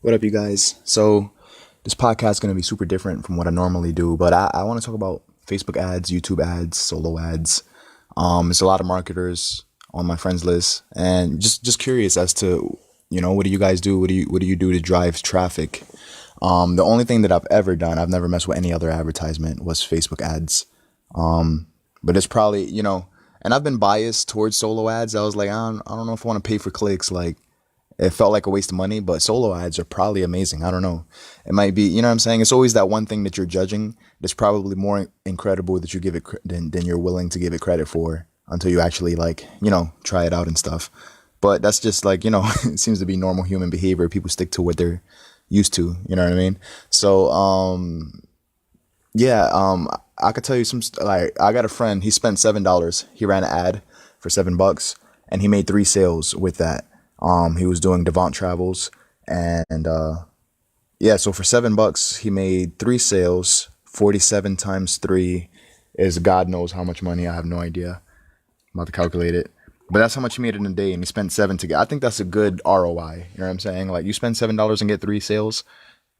What up, you guys? So, this podcast is going to be super different from what I normally do, but I want to talk about Facebook ads, YouTube ads, solo ads. There's a lot of marketers on my friends list, and just curious as to what do you guys do? What do you do to drive traffic? The only thing that I've ever done, I've never messed with any other advertisement, was Facebook ads. But it's probably and I've been biased towards solo ads. I was like, I don't know if I want to pay for clicks, like it felt like a waste of money, but solo ads are probably amazing. I don't know. It might be, you know what I'm saying? It's always that one thing that you're judging that's probably more incredible that you give it than you're willing to give it credit for until you actually try it out and stuff. But that's just like, it seems to be normal human behavior. People stick to what they're used to, you know what I mean? So, yeah, I could tell you like I got a friend, he spent $7. He ran an ad for $7 and he made three sales with that. He was doing Devant Travels and yeah, so for $7 he made three sales. 47 times three is God knows how much money. I have no idea. I'm about to calculate it. But that's how much he made in a day, and he spent seven to get. I think that's a good ROI. You know what I'm saying? Like you spend $7 and get three sales,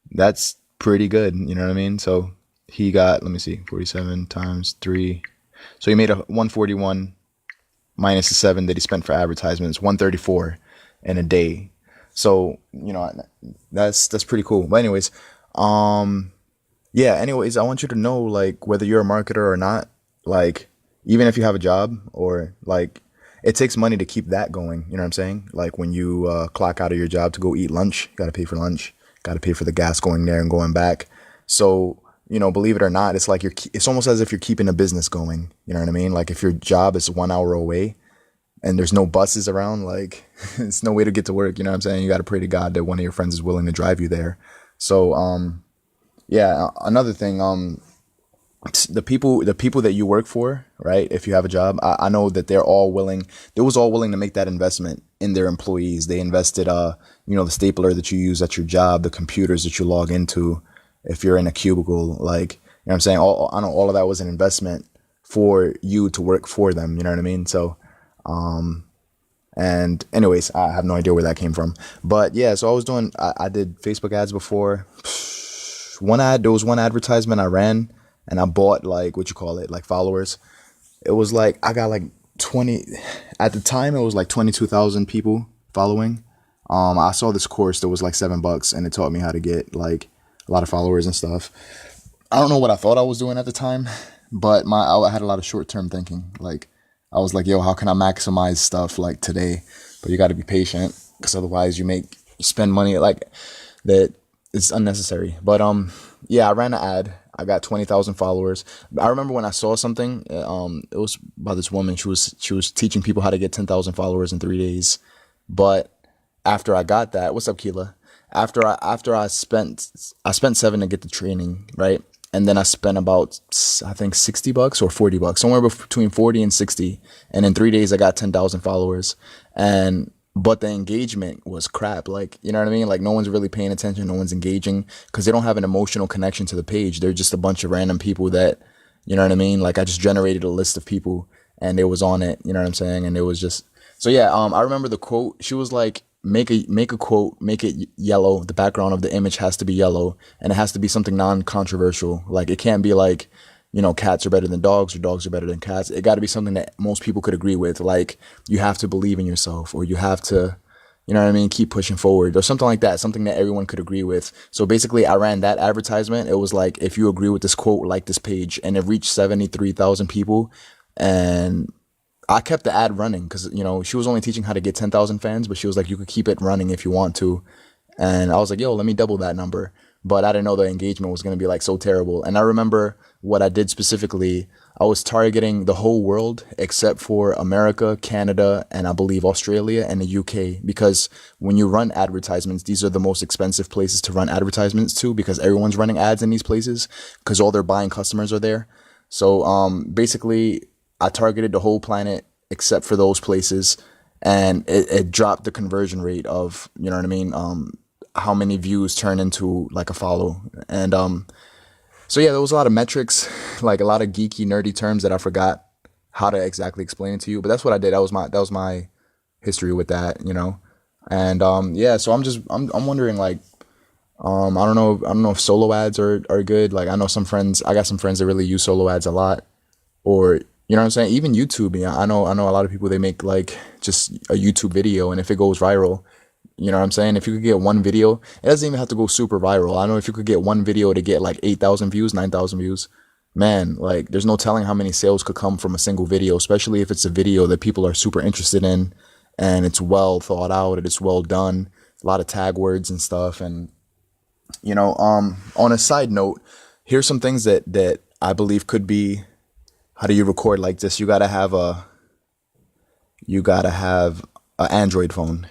that's pretty good. You know what I mean? So he got, let me see, 47 times three. So he made a 141 minus the seven that he spent for advertisements, 134 in a day. So that's pretty cool. But anyways, yeah. Anyways, I want you to know, like, whether you're a marketer or not, like, even if you have a job or like, it takes money to keep that going. You know what I'm saying? Like when you clock out of your job to go eat lunch, you got to pay for lunch, got to pay for the gas going there and going back. So, believe it or not, it's like it's almost as if you're keeping a business going. You know what I mean? Like if your job is 1 hour away and there's no buses around, like it's no way to get to work. You know what I'm saying? You got to pray to God that one of your friends is willing to drive you there. So, yeah, another thing, the people that you work for, right? If you have a job, I know that they was all willing to make that investment in their employees. They invested, the stapler that you use at your job, the computers that you log into, if you're in a cubicle, like, what I'm saying? I know all of that was an investment for you to work for them. You know what I mean? So, and anyways, I have no idea where that came from, but yeah, so I did Facebook ads before. There was one advertisement I ran and I bought, like, what you call it, like followers. It was like, I got like 20, at the time it was like 22,000 people following. I saw this course that was like $7 and it taught me how to get like a lot of followers and stuff. I don't know what I thought I was doing at the time, but I had a lot of short-term thinking. Like I was like, yo, how can I maximize stuff like today? But you got to be patient because otherwise you spend money like that. It's unnecessary. But yeah, I ran an ad. I got 20,000 followers. I remember when I saw something. It was about this woman. She was teaching people how to get 10,000 followers in 3 days. But after I got that, what's up, Keela? After I spent seven to get the training, right? And then I spent about, I think, $60 or $40, somewhere between 40 and 60. And in 3 days, I got 10,000 followers. And but the engagement was crap. Like, you know what I mean? Like no one's really paying attention. No one's engaging because they don't have an emotional connection to the page. They're just a bunch of random people that, you know what I mean? Like I just generated a list of people and it was on it. You know what I'm saying? And it was just, so yeah. I remember the quote. She was like, make a quote, make it yellow. The background of the image has to be yellow and it has to be something non-controversial. Like it can't be like, cats are better than dogs or dogs are better than cats. It got to be something that most people could agree with. Like you have to believe in yourself or you have to, you know what I mean, keep pushing forward or something like that, something that everyone could agree with. So basically I ran that advertisement. It was like, if you agree with this quote, like this page, and it reached 73,000 people. And I kept the ad running because, she was only teaching how to get 10,000 fans, but she was like, you could keep it running if you want to. And I was like, yo, let me double that number. But I didn't know the engagement was going to be like so terrible. And I remember what I did specifically. I was targeting the whole world except for America, Canada, and I believe Australia and the UK. Because when you run advertisements, these are the most expensive places to run advertisements to because everyone's running ads in these places because all their buying customers are there. So basically, I targeted the whole planet except for those places. And it dropped the conversion rate of, you know what I mean? How many views turn into like a follow. And so yeah, there was a lot of metrics, like a lot of geeky, nerdy terms that I forgot how to exactly explain it to you. But that's what I did. That was my history with that. And yeah, so I'm wondering, like, I don't know if solo ads are good. Like I got some friends that really use solo ads a lot, or you know what I'm saying. Even YouTube, yeah, I know a lot of people they make like just a YouTube video, and if it goes viral, you know what I'm saying. If you could get one video, it doesn't even have to go super viral. I know if you could get one video to get like 8,000 views, 9,000 views, man, like there's no telling how many sales could come from a single video, especially if it's a video that people are super interested in, and it's well thought out and it's well done, a lot of tag words and stuff, and on a side note, here's some things that I believe could be. How do you record like this? You gotta have an Android phone,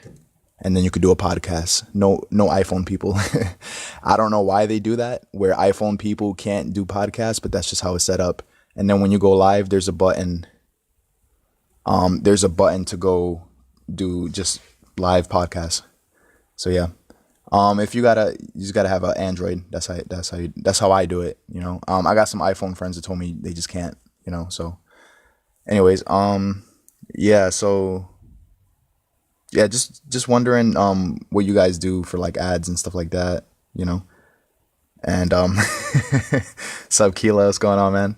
and then you could do a podcast. No iPhone people. I don't know why they do that, where iPhone people can't do podcasts, but that's just how it's set up. And then when you go live, there's a button. There's a button to go do just live podcasts. So yeah. If you just gotta have an Android. That's how I do it. I got some iPhone friends that told me they just can't. So, anyways, yeah. So, yeah, just wondering, what you guys do for like ads and stuff like that. And Sub Kilo, what's going on, man?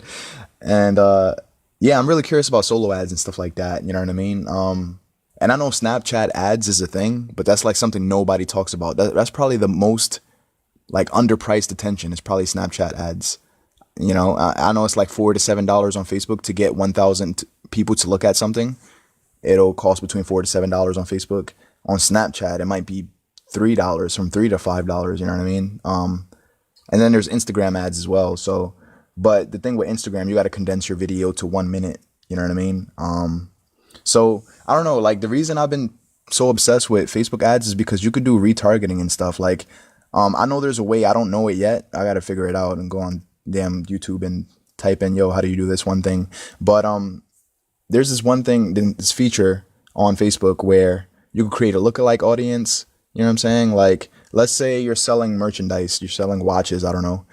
And yeah, I'm really curious about solo ads and stuff like that. You know what I mean? And I know Snapchat ads is a thing, but that's like something nobody talks about. That's probably the most like underpriced attention is probably Snapchat ads. I know it's like $4 to $7 on Facebook to get 1,000 people to look at something. It'll cost between $4 to $7 on Facebook. On Snapchat, it might be $3, from $3 to $5. You know what I mean? And then there's Instagram ads as well. So, but the thing with Instagram, you got to condense your video to 1 minute. You know what I mean? So I don't know. Like the reason I've been so obsessed with Facebook ads is because you could do retargeting and stuff. Like, I know there's a way. I don't know it yet. I got to figure it out and go on damn YouTube and type in, yo, how do you do this one thing? But there's this one thing, this feature on Facebook where you can create a lookalike audience. You know what I'm saying? Like, let's say you're selling merchandise, you're selling watches, I don't know,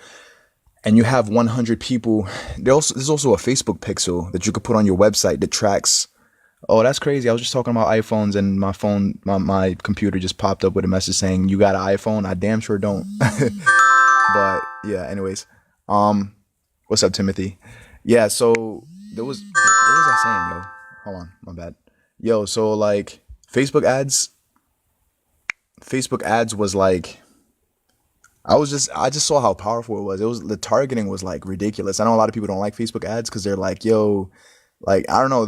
and you have 100 people. There's also a Facebook pixel that you could put on your website that tracks. Oh, that's crazy. I was just talking about iPhones and my phone, my computer just popped up with a message saying, you got an iPhone? I damn sure don't. But yeah, anyways. What's up, Timothy? Yeah, so what was I saying, yo? Hold on, my bad. Yo, so like Facebook ads was like, I just saw how powerful it was. The targeting was like ridiculous. I know a lot of people don't like Facebook ads because they're like, yo, like, I don't know,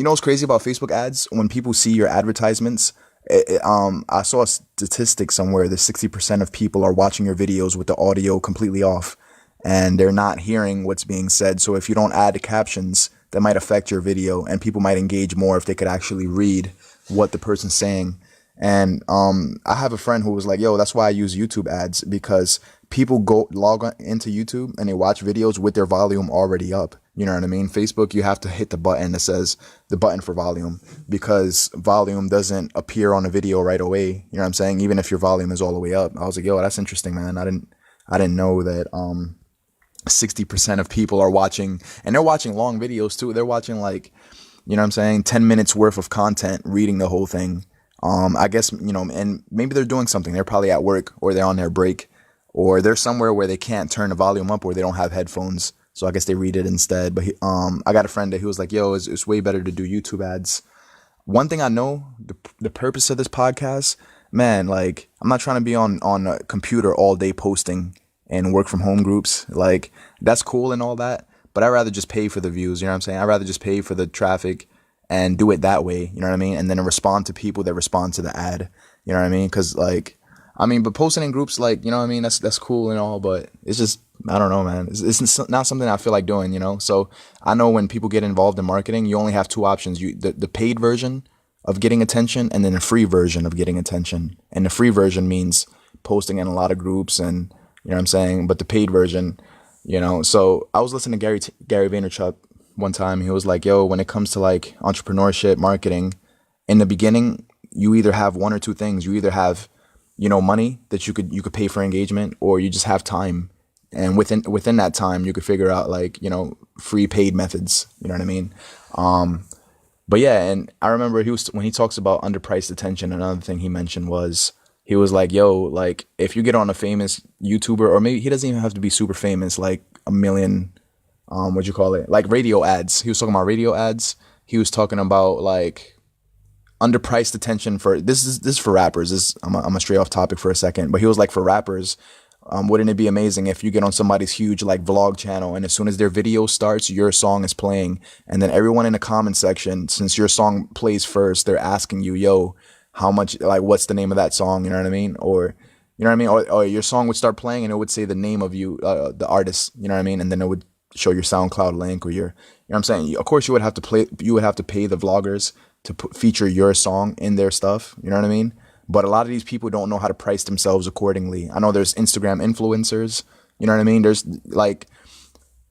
what's crazy about Facebook ads? When people see your advertisements, I saw a statistic somewhere that 60% of people are watching your videos with the audio completely off, and they're not hearing what's being said. So if you don't add the captions, that might affect your video, and people might engage more if they could actually read what the person's saying. And I have a friend who was like, yo, that's why I use YouTube ads, because people log into YouTube and they watch videos with their volume already up. You know what I mean? Facebook, you have to hit the button that says the button for volume, because volume doesn't appear on a video right away. You know what I'm saying? Even if your volume is all the way up. I was like, yo, that's interesting, man. I didn't know that 60% of people are watching, and they're watching long videos too. They're watching like, you know what I'm saying, 10 minutes worth of content, reading the whole thing. I guess, and maybe they're doing something. They're probably at work, or they're on their break, or they're somewhere where they can't turn the volume up, or they don't have headphones. So I guess they read it instead. But I got a friend that he was like, yo, it's way better to do YouTube ads. One thing I know, the purpose of this podcast, man, like, I'm not trying to be on a computer all day posting and work from home groups. Like, that's cool and all that, but I'd rather just pay for the views. You know what I'm saying? I'd rather just pay for the traffic and do it that way. You know what I mean? And then respond to people that respond to the ad. You know what I mean? Because but posting in groups, like, you know what I mean? That's cool and all, but it's just, I don't know, man. It's not something I feel like doing, So I know when people get involved in marketing, you only have two options. The paid version of getting attention, and then a free version of getting attention. And the free version means posting in a lot of groups, and you know what I'm saying? But the paid version, so I was listening to Gary Vaynerchuk one time. He was like, yo, when it comes to like entrepreneurship, marketing, in the beginning, you either have one or two things. You either have, money that you could pay for engagement, or you just have time. And within that time, you could figure out like, free paid methods. You know what I mean? But yeah, and I remember when he talks about underpriced attention, another thing he mentioned was, He was like, yo, like if you get on a famous YouTuber, or maybe he doesn't even have to be super famous, like a million, what'd you call it? Like radio ads. He was talking about radio ads. He was talking about like underpriced attention for this is for rappers. I'm a stray off topic for a second, but he was like, for rappers, wouldn't it be amazing if you get on somebody's huge like vlog channel, and as soon as their video starts, your song is playing, and then everyone in the comment section, since your song plays first, they're asking you, yo, how much, like, what's the name of that song? You know what I mean? Or you know what I mean? Or your song would start playing and it would say the name of you, the artist. You know what I mean? And then it would show your SoundCloud link or your, you know what I'm saying? Of course, you would have to pay the vloggers to feature your song in their stuff. You know what I mean? But a lot of these people don't know how to price themselves accordingly. I know there's Instagram influencers. You know what I mean? There's like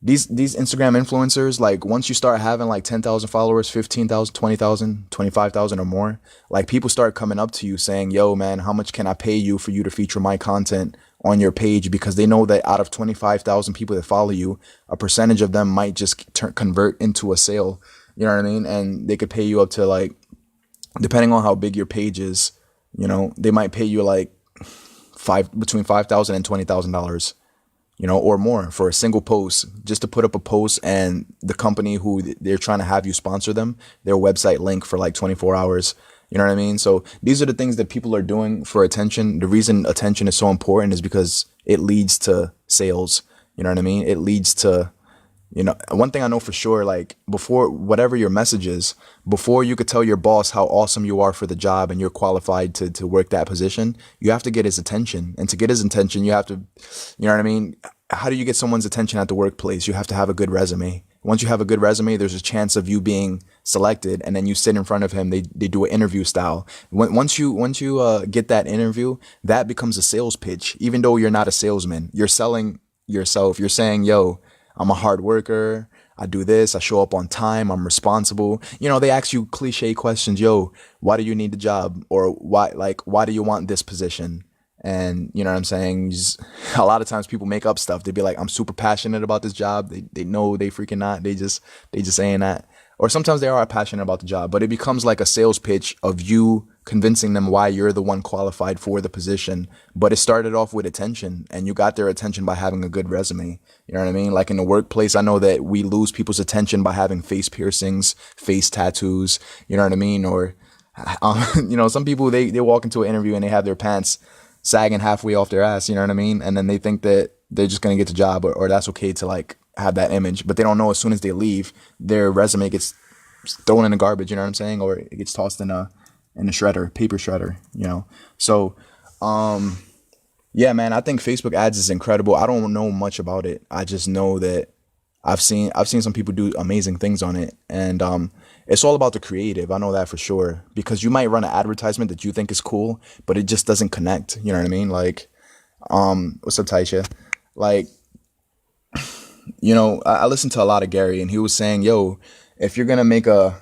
these Instagram influencers, like once you start having like 10,000 followers, 15,000, 20,000, 25,000 or more, like people start coming up to you saying, yo, man, how much can I pay you for you to feature my content on your page? Because they know that out of 25,000 people that follow you, a percentage of them might just convert into a sale. You know what I mean? And they could pay you up to like, depending on how big your page is, you know, they might pay you like between $5,000 and $20,000, you know, or more for a single post, just to put up a post, and the company who they're trying to have you sponsor them, their website link for like 24 hours. You know what I mean? So these are the things that people are doing for attention. The reason attention is so important is because it leads to sales. You know what I mean? It leads to, you know, one thing I know for sure, like before, whatever your message is, before you could tell your boss how awesome you are for the job and you're qualified to work that position, you have to get his attention. And to get his attention, you have to, you know what I mean? How do you get someone's attention at the workplace? You have to have a good resume. Once you have a good resume, there's a chance of you being selected, and then you sit in front of him. They do an interview style. Once you get that interview, that becomes a sales pitch. Even though you're not a salesman, you're selling yourself. You're saying, yo, I'm a hard worker. I do this. I show up on time. I'm responsible. You know, they ask you cliche questions. Yo, why do you need the job? Or why do you want this position? And you know what I'm saying? A lot of times people make up stuff. They'd be like, I'm super passionate about this job. They know they freaking not. They just saying that. Or sometimes they are passionate about the job, but it becomes like a sales pitch of you convincing them why you're the one qualified for the position. But it started off with attention, and you got their attention by having a good resume. You know what I mean? Like in the workplace, I know that we lose people's attention by having face piercings, face tattoos. You know what I mean? Or, you know, some people, they walk into an interview and they have their pants sagging halfway off their ass. You know what I mean? And then they think that they're just going to get the job, or that's okay to like have that image, but they don't know as soon as they leave, their resume gets thrown in the garbage. You know what I'm saying? Or it gets tossed in a shredder, paper shredder, you know? So, yeah, man, I think Facebook ads is incredible. I don't know much about it. I just know that I've seen some people do amazing things on it. And, it's all about the creative. I know that for sure, because you might run an advertisement that you think is cool, but it just doesn't connect. You know what I mean? Like, what's up, Taisha? Like, you know, I listened to a lot of Gary, and he was saying, yo, if you're gonna make a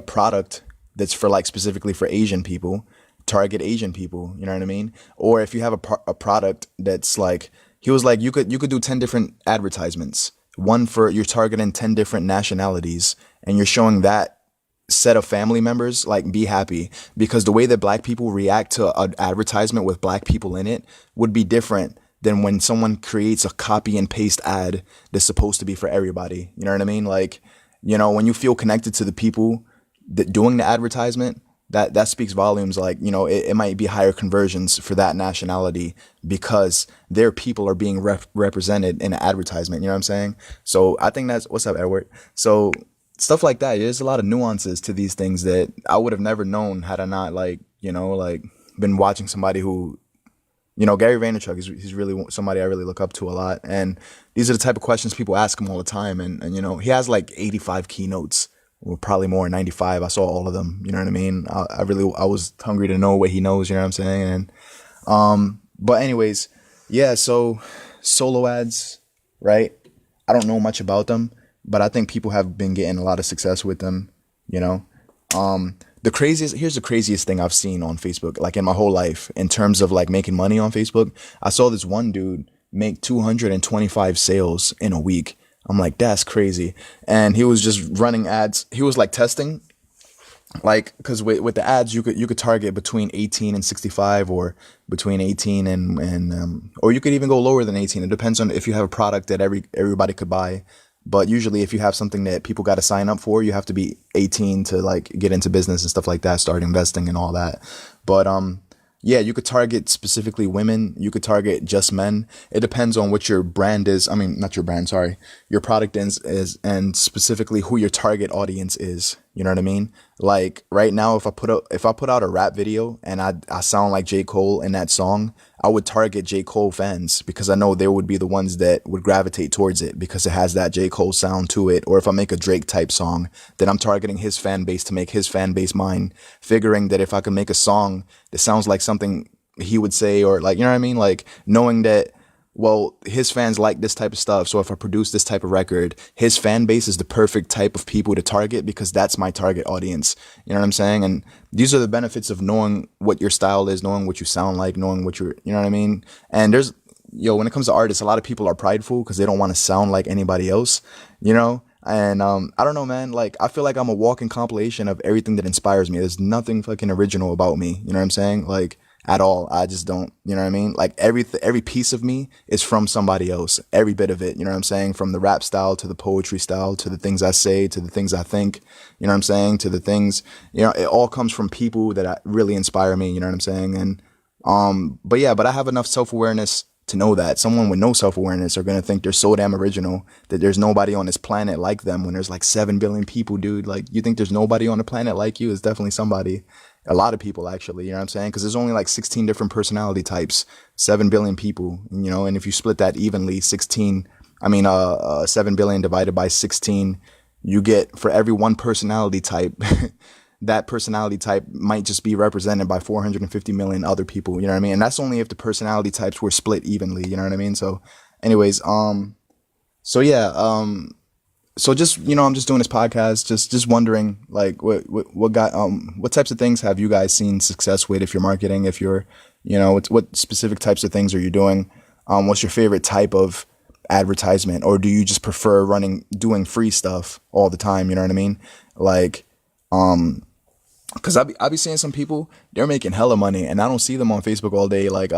product that's for like specifically for Asian people, target Asian people. You know what I mean? Or if you have a product that's like, he was like, you could do 10 different advertisements. One for, you're targeting 10 different nationalities, and you're showing that set of family members, like, be happy, because the way that black people react to an advertisement with black people in it would be different than when someone creates a copy and paste ad that's supposed to be for everybody. You know what I mean? Like, you know, when you feel connected to the people that doing the advertisement, that speaks volumes. Like, you know, it might be higher conversions for that nationality because their people are being represented in an advertisement. You know what I'm saying? So I think that's, what's up, Edward? So stuff like that. There's a lot of nuances to these things that I would have never known had I not, like, you know, like been watching somebody who, you know, Gary Vaynerchuk, he's really somebody I really look up to a lot. And these are the type of questions people ask him all the time. And you know, he has like 85 keynotes, or probably more, 95. I saw all of them. You know what I mean? I was hungry to know what he knows. You know what I'm saying? And, but anyways, yeah. So solo ads, right? I don't know much about them, but I think people have been getting a lot of success with them, you know? Here's the craziest thing I've seen on Facebook, like in my whole life, in terms of like making money on Facebook. I saw this one dude make 225 sales in a week. I'm like, that's crazy. And he was just running ads. He was like testing. Like, because with the ads, you could target between 18 and 65, or between 18 and or you could even go lower than 18. It depends on if you have a product that everybody could buy. But usually, if you have something that people got to sign up for, you have to be 18 to like get into business and stuff like that, start investing and all that. But yeah, you could target specifically women. You could target just men. It depends on what your brand is. I mean, not your brand, sorry. Your product is and specifically who your target audience is. You know what I mean? Like right now, if I put out a rap video and I sound like J. Cole in that song, I would target J. Cole fans because I know they would be the ones that would gravitate towards it because it has that J. Cole sound to it. Or if I make a Drake type song, then I'm targeting his fan base to make his fan base mine, figuring that if I can make a song that sounds like something he would say, or like, you know what I mean? Like knowing that, well, his fans like this type of stuff. So if I produce this type of record, his fan base is the perfect type of people to target because that's my target audience. You know what I'm saying? And these are the benefits of knowing what your style is, knowing what you sound like, knowing what you know what I mean? And when it comes to artists, a lot of people are prideful because they don't want to sound like anybody else, you know? And I don't know, man. Like I feel like I'm a walking compilation of everything that inspires me. There's nothing fucking original about me. You know what I'm saying? Like at all. I just don't. You know what I mean? Like every piece of me is from somebody else. Every bit of it. You know what I'm saying? From the rap style to the poetry style to the things I say to the things I think. You know what I'm saying? To the things. You know, it all comes from people that really inspire me. You know what I'm saying? And but yeah, but I have enough self awareness to know that someone with no self-awareness are going to think they're so damn original that there's nobody on this planet like them when there's like 7 billion people, dude. Like you think there's nobody on the planet like you? It's definitely somebody. A lot of people actually, you know what I'm saying? Because there's only like 16 different personality types, 7 billion people, you know, and if you split that evenly, 7 billion divided by 16, you get for every one personality type, that personality type might just be represented by 450 million other people. You know what I mean? And that's only if the personality types were split evenly. You know what I mean? So, anyways, so yeah, so just I'm just doing this podcast, just wondering like what types of things have you guys seen success with if you're marketing, if you're what specific types of things are you doing? What's your favorite type of advertisement, or do you just prefer doing free stuff all the time? You know what I mean? Like, because I be seeing some people, they're making hella money and I don't see them on Facebook all day, like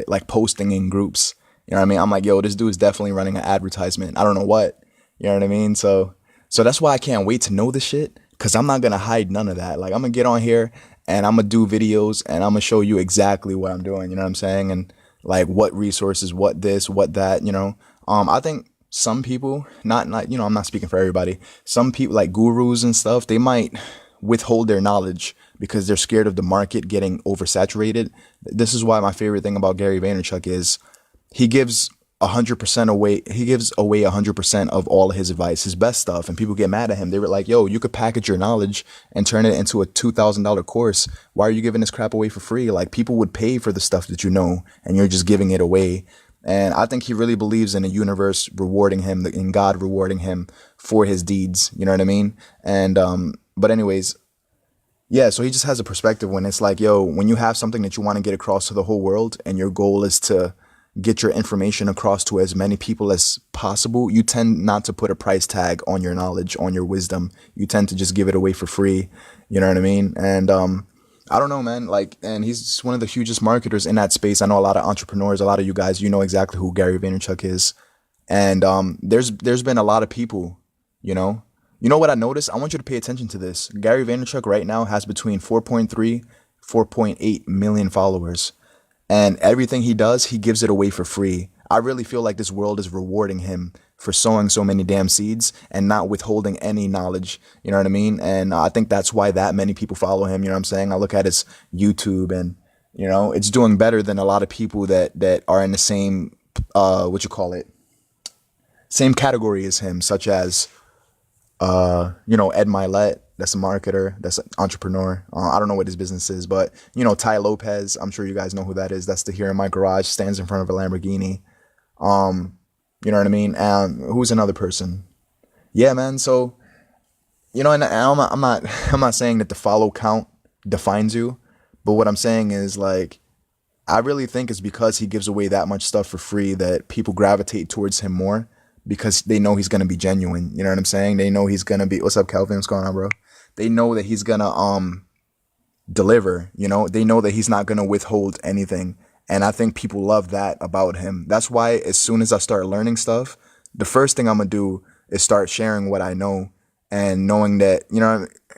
like posting in groups. You know what I mean? I'm like, yo, this dude is definitely running an advertisement. I don't know what. You know what I mean? So that's why I can't wait to know this shit, because I'm not gonna hide none of that. Like I'm gonna get on here and I'm gonna do videos and I'm gonna show you exactly what I'm doing. You know what I'm saying? And like what resources, what this, what that. I think some people, not I'm not speaking for everybody. Some people like gurus and stuff, they might withhold their knowledge because they're scared of the market getting oversaturated. This is why my favorite thing about Gary Vaynerchuk is he gives 100% away. He gives away 100% of all of his advice, his best stuff. And people get mad at him. They were like, yo, you could package your knowledge and turn it into a $2,000 course. Why are you giving this crap away for free? Like people would pay for the stuff that you know and you're just giving it away. And I think he really believes in a universe rewarding him, in God rewarding him for his deeds. You know what I mean? And, but anyways, yeah, so he just has a perspective when it's like, yo, when you have something that you want to get across to the whole world and your goal is to get your information across to as many people as possible, you tend not to put a price tag on your knowledge, on your wisdom. You tend to just give it away for free. You know what I mean? And I don't know, man. Like, and he's one of the hugest marketers in that space. I know a lot of entrepreneurs, a lot of you guys, you know exactly who Gary Vaynerchuk is. And there's been a lot of people, you know. You know what I noticed? I want you to pay attention to this. Gary Vaynerchuk right now has between 4.8 million followers. And everything he does, he gives it away for free. I really feel like this world is rewarding him for sowing so many damn seeds and not withholding any knowledge. You know what I mean? And I think that's why that many people follow him. You know what I'm saying? I look at his YouTube and, it's doing better than a lot of people that are in the same, same category as him, such as, Ed Milet, that's a marketer, that's an entrepreneur. I don't know what his business is, but, Ty Lopez, I'm sure you guys know who that is. That's the Here in My Garage, stands in front of a Lamborghini. You know what I mean? Who's another person? Yeah, man. So, and I'm not saying that the follow count defines you, but what I'm saying is like, I really think it's because he gives away that much stuff for free that people gravitate towards him more, because they know he's going to be genuine. You know what I'm saying? They know he's going to be, what's up, Kelvin? What's going on, bro? they know that he's gonna deliver. They know that he's not gonna withhold anything. And I think people love that about him. That's why as soon as I start learning stuff, the first thing I'm gonna do is start sharing what I know, and knowing that,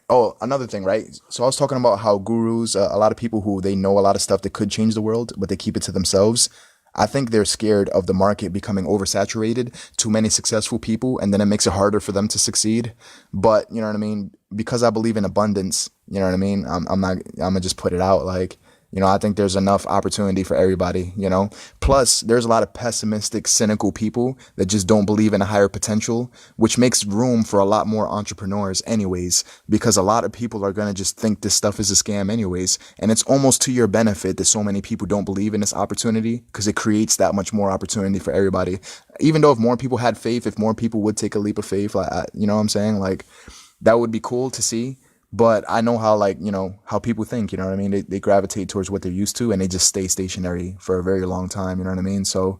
oh, another thing, right? So I was talking about how gurus, a lot of people who they know a lot of stuff that could change the world, but they keep it to themselves. I think they're scared of the market becoming oversaturated, too many successful people, and then it makes it harder for them to succeed. But you know what I mean? Because I believe in abundance, you know what I mean? I'm gonna just put it out like, I think there's enough opportunity for everybody. Plus, there's a lot of pessimistic, cynical people that just don't believe in a higher potential, which makes room for a lot more entrepreneurs anyways, because a lot of people are going to just think this stuff is a scam anyways. And it's almost to your benefit that so many people don't believe in this opportunity, because it creates that much more opportunity for everybody. Even though if more people had faith, if more people would take a leap of faith, like, you know what I'm saying? Like, that would be cool to see. But I know how, like, how people think, you know what I mean? They gravitate towards what they're used to, and they just stay stationary for a very long time, you know what I mean? So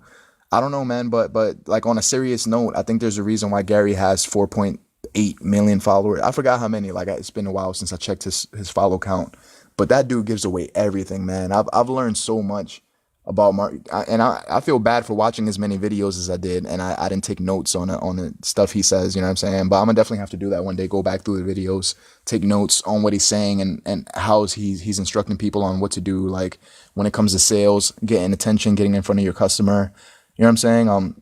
I don't know, man, but like, on a serious note, I think there's a reason why Gary has 4.8 million followers. I forgot how many, like, it's been a while since I checked his follow count, but that dude gives away everything, man. I've learned so much about and I feel bad for watching as many videos as I did, and I didn't take notes on the stuff he says, you know what I'm saying? But I'm gonna definitely have to do that one day, go back through the videos, take notes on what he's saying, and how he's instructing people on what to do, like when it comes to sales, getting attention, getting in front of your customer, you know what I'm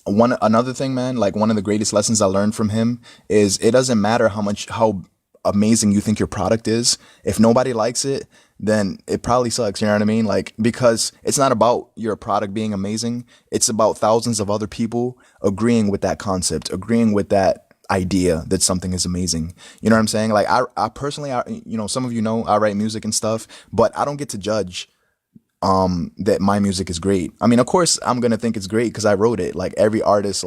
saying? Another thing, man, like one of the greatest lessons I learned from him is it doesn't matter how amazing you think your product is. If nobody likes it, then it probably sucks. You know what I mean? Like, because it's not about your product being amazing. It's about thousands of other people agreeing with that concept, agreeing with that idea that something is amazing. You know what I'm saying? Like, I personally, some of I write music and stuff, but I don't get to judge that my music is great. I mean, of course I'm gonna think it's great because I wrote it. Like, every artist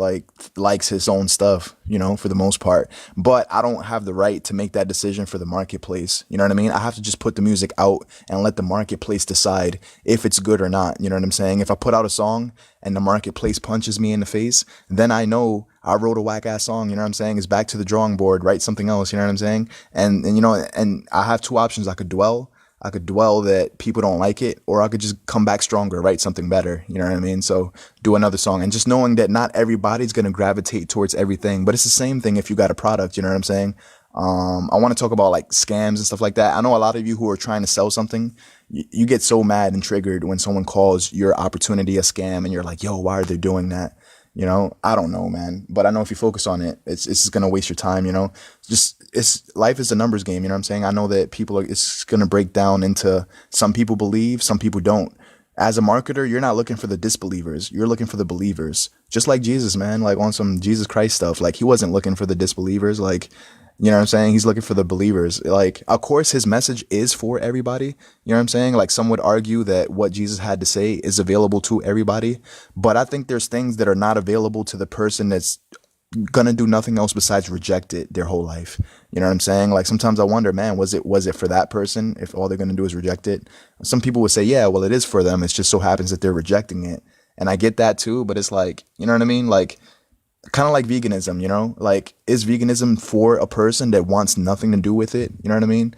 likes his own stuff, for the most part. But I don't have the right to make that decision for the marketplace. You know what I mean? I have to just put the music out and let the marketplace decide if it's good or not. You know what I'm saying? If I put out a song and the marketplace punches me in the face, then I know I wrote a whack ass song. You know what I'm saying? It's back to the drawing board, write something else. You know what I'm saying? And and I have two options. I could dwell that people don't like it, or I could just come back stronger, write something better. You know what I mean? So do another song, and just knowing that not everybody's going to gravitate towards everything, but it's the same thing if you got a product, you know what I'm saying? I want to talk about like scams and stuff like that. I know a lot of you who are trying to sell something, you get so mad and triggered when someone calls your opportunity a scam, and you're like, yo, why are they doing that? I don't know, man. But I know if you focus on it, it's just going to waste your time, life is a numbers game, you know what I'm saying? I know that it's going to break down into some people believe, some people don't. As a marketer, you're not looking for the disbelievers. You're looking for the believers. Just like Jesus, man, like on some Jesus Christ stuff. Like, he wasn't looking for the disbelievers. Like, you know what I'm saying? He's looking for the believers. Like, of course, his message is for everybody. You know what I'm saying? Like, some would argue that what Jesus had to say is available to everybody. But I think there's things that are not available to the person that's gonna do nothing else besides reject it their whole life. You know what I'm saying? Like, sometimes I wonder, man, was it for that person if all they're gonna do is reject it? Some people would say, yeah, well, it is for them. It just so happens that they're rejecting it. And I get that too, but it's like, you know what I mean? Like, kind of like veganism, like, is veganism for a person that wants nothing to do with it? You know what I mean?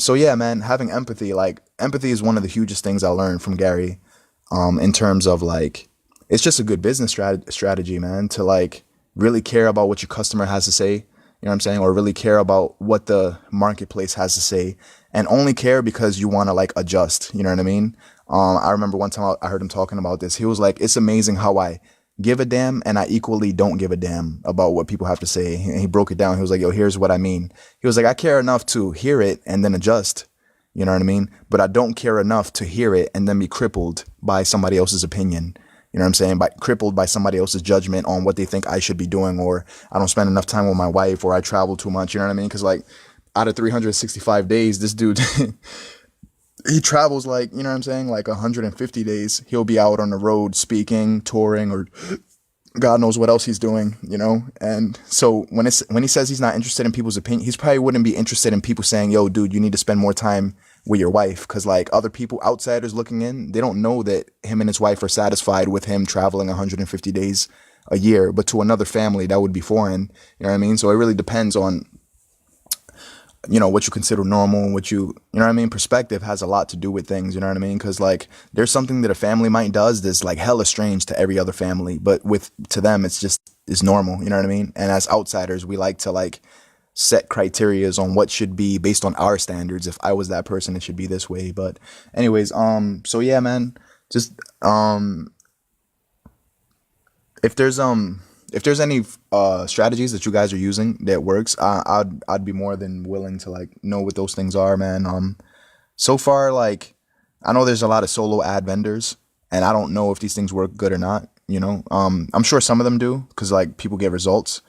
So yeah, man, having empathy, like, empathy is one of the hugest things I learned from Gary, in terms of, like, it's just a good business strategy, man, to, like, really care about what your customer has to say, you know what I'm saying? Or really care about what the marketplace has to say, and only care because you want to, like, adjust, you know what I mean? I remember one time I heard him talking about this. He was like, it's amazing how I give a damn and I equally don't give a damn about what people have to say. And he broke it down. He was like, yo, here's what I mean. He was like, I care enough to hear it and then adjust, you know what I mean? But I don't care enough to hear it and then be crippled by somebody else's opinion. You know what I'm saying? Crippled by somebody else's judgment on what they think I should be doing, or I don't spend enough time with my wife, or I travel too much. You know what I mean? Because, like, out of 365 days, this dude, he travels, like, you know what I'm saying? Like 150 days. He'll be out on the road speaking, touring, or God knows what else he's doing, And so when he says he's not interested in people's opinion, he probably wouldn't be interested in people saying, yo, dude, you need to spend more time with your wife. Cause, like, other people, outsiders looking in, they don't know that him and his wife are satisfied with him traveling 150 days a year. But to another family, that would be foreign. You know what I mean? So it really depends on what you consider normal, you know what I mean? Perspective has a lot to do with things, you know what I mean? Because like there's something that a family might does that's like hella strange to every other family, but to them it's normal, you know what I mean? And as outsiders, we like to like set criterias on what should be based on our standards. If I was that person, it should be this way. But anyways, so yeah, man, just if there's any strategies that you guys are using that works, I'd be more than willing to like know what those things are, man. So far, like I know there's a lot of solo ad vendors, and I don't know if these things work good or not. I'm sure some of them do because like people get results,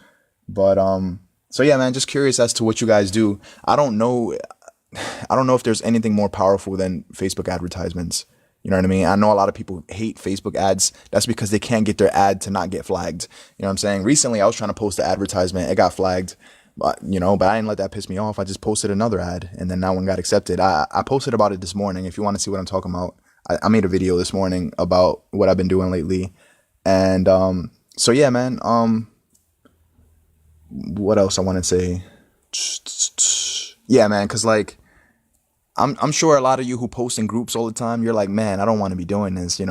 but so yeah, man, just curious as to what you guys do. I don't know if there's anything more powerful than Facebook advertisements. You know what I mean? I know a lot of people hate Facebook ads. That's because they can't get their ad to not get flagged. You know what I'm saying? Recently, I was trying to post an advertisement. It got flagged, but I didn't let that piss me off. I just posted another ad, and then that one got accepted. I posted about it this morning. If you want to see what I'm talking about, I made a video this morning about what I've been doing lately. And so yeah, man. What else I want to say? Yeah, man, because like I'm sure a lot of you who post in groups all the time, you're like, man, I don't want to be doing this.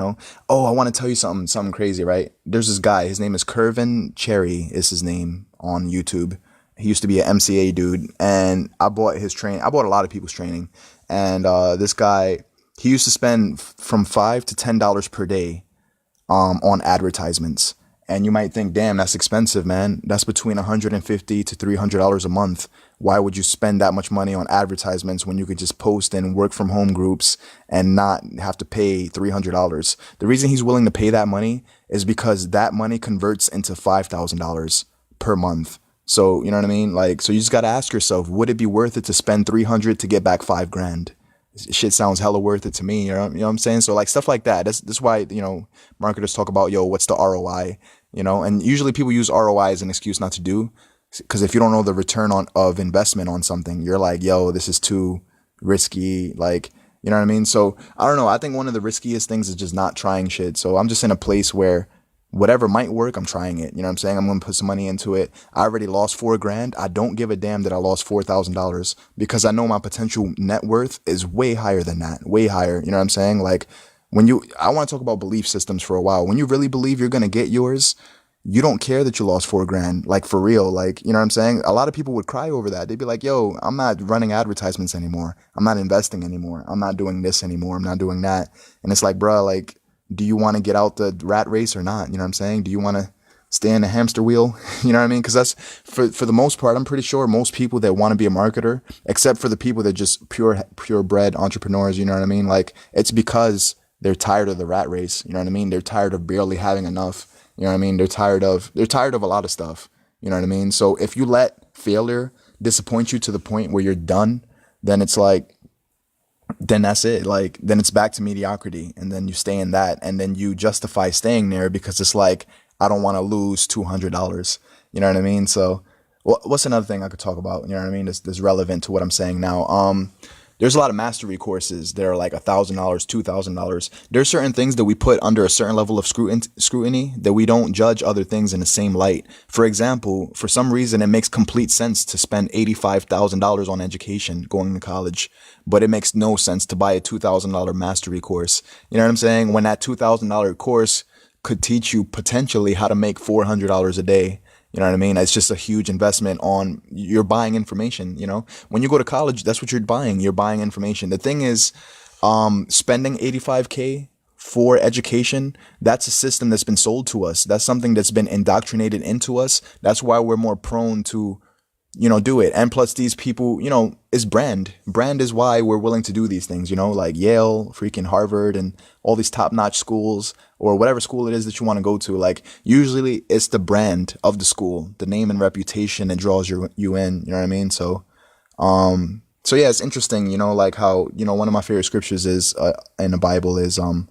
Oh, I want to tell you something crazy, right? There's this guy, his name is Kervin Cherry is his name on YouTube. He used to be an MCA dude, and I bought a lot of people's training. And this guy, he used to spend from $5 to $10 per day on advertisements. And you might think, damn, that's expensive, man. That's between $150 to $300 a month. Why would you spend that much money on advertisements when you could just post in work from home groups and not have to pay $300? The reason he's willing to pay that money is because that money converts into $5,000 per month. So, you know what I mean? Like, so you just got to ask yourself, would it be worth it to spend 300 to get back $5,000? Shit sounds hella worth it to me. You know what I'm saying? So like stuff like that. That's why, marketers talk about, what's the ROI, and usually people use ROI as an excuse not to do. Because if you don't know the return of investment on something, you're like, this is too risky. Like, you know what I mean? So I don't know. I think one of the riskiest things is just not trying shit. So I'm just in a place where whatever might work, I'm trying it. You know what I'm saying? I'm going to put some money into it. I already lost $4,000. I don't give a damn that I lost $4,000 because I know my potential net worth is way higher than that. Way higher. You know what I'm saying? Like I want to talk about belief systems for a while. When you really believe you're going to get yours, you don't care that you lost $4,000, like for real. Like, you know what I'm saying? A lot of people would cry over that. They'd be like, I'm not running advertisements anymore. I'm not investing anymore. I'm not doing this anymore. I'm not doing that. And it's like, bruh, like, do you want to get out the rat race or not? You know what I'm saying? Do you want to stay in the hamster wheel? You know what I mean? Because that's for the most part, I'm pretty sure most people that want to be a marketer, except for the people that just purebred entrepreneurs, you know what I mean? Like, it's because they're tired of the rat race. You know what I mean? They're tired of barely having enough. You know what I mean? They're tired of a lot of stuff. You know what I mean? So if you let failure disappoint you to the point where you're done, then it's like, then that's it. Like, then it's back to mediocrity. And then you stay in that. And then you justify staying there because it's like, I don't want to lose $200. You know what I mean? So what's another thing I could talk about? You know what I mean? That's relevant to what I'm saying now. There's a lot of mastery courses that are like $1,000, $2,000. There's certain things that we put under a certain level of scrutiny that we don't judge other things in the same light. For example, for some reason, it makes complete sense to spend $85,000 on education going to college, but it makes no sense to buy a $2,000 mastery course. You know what I'm saying? When that $2,000 course could teach you potentially how to make $400 a day. You know what I mean? It's just a huge investment on you're buying information. When you go to college, that's what you're buying. You're buying information. The thing is, spending $85K for education, that's a system that's been sold to us. That's something that's been indoctrinated into us. That's why we're more prone to, do it. And plus these people, is brand. Brand is why we're willing to do these things, like Yale, freaking Harvard, and all these top-notch schools or whatever school it is that you want to go to. Like, usually it's the brand of the school, the name and reputation that draws you in. You know what I mean? So yeah, it's interesting, like how, one of my favorite scriptures is in the Bible is a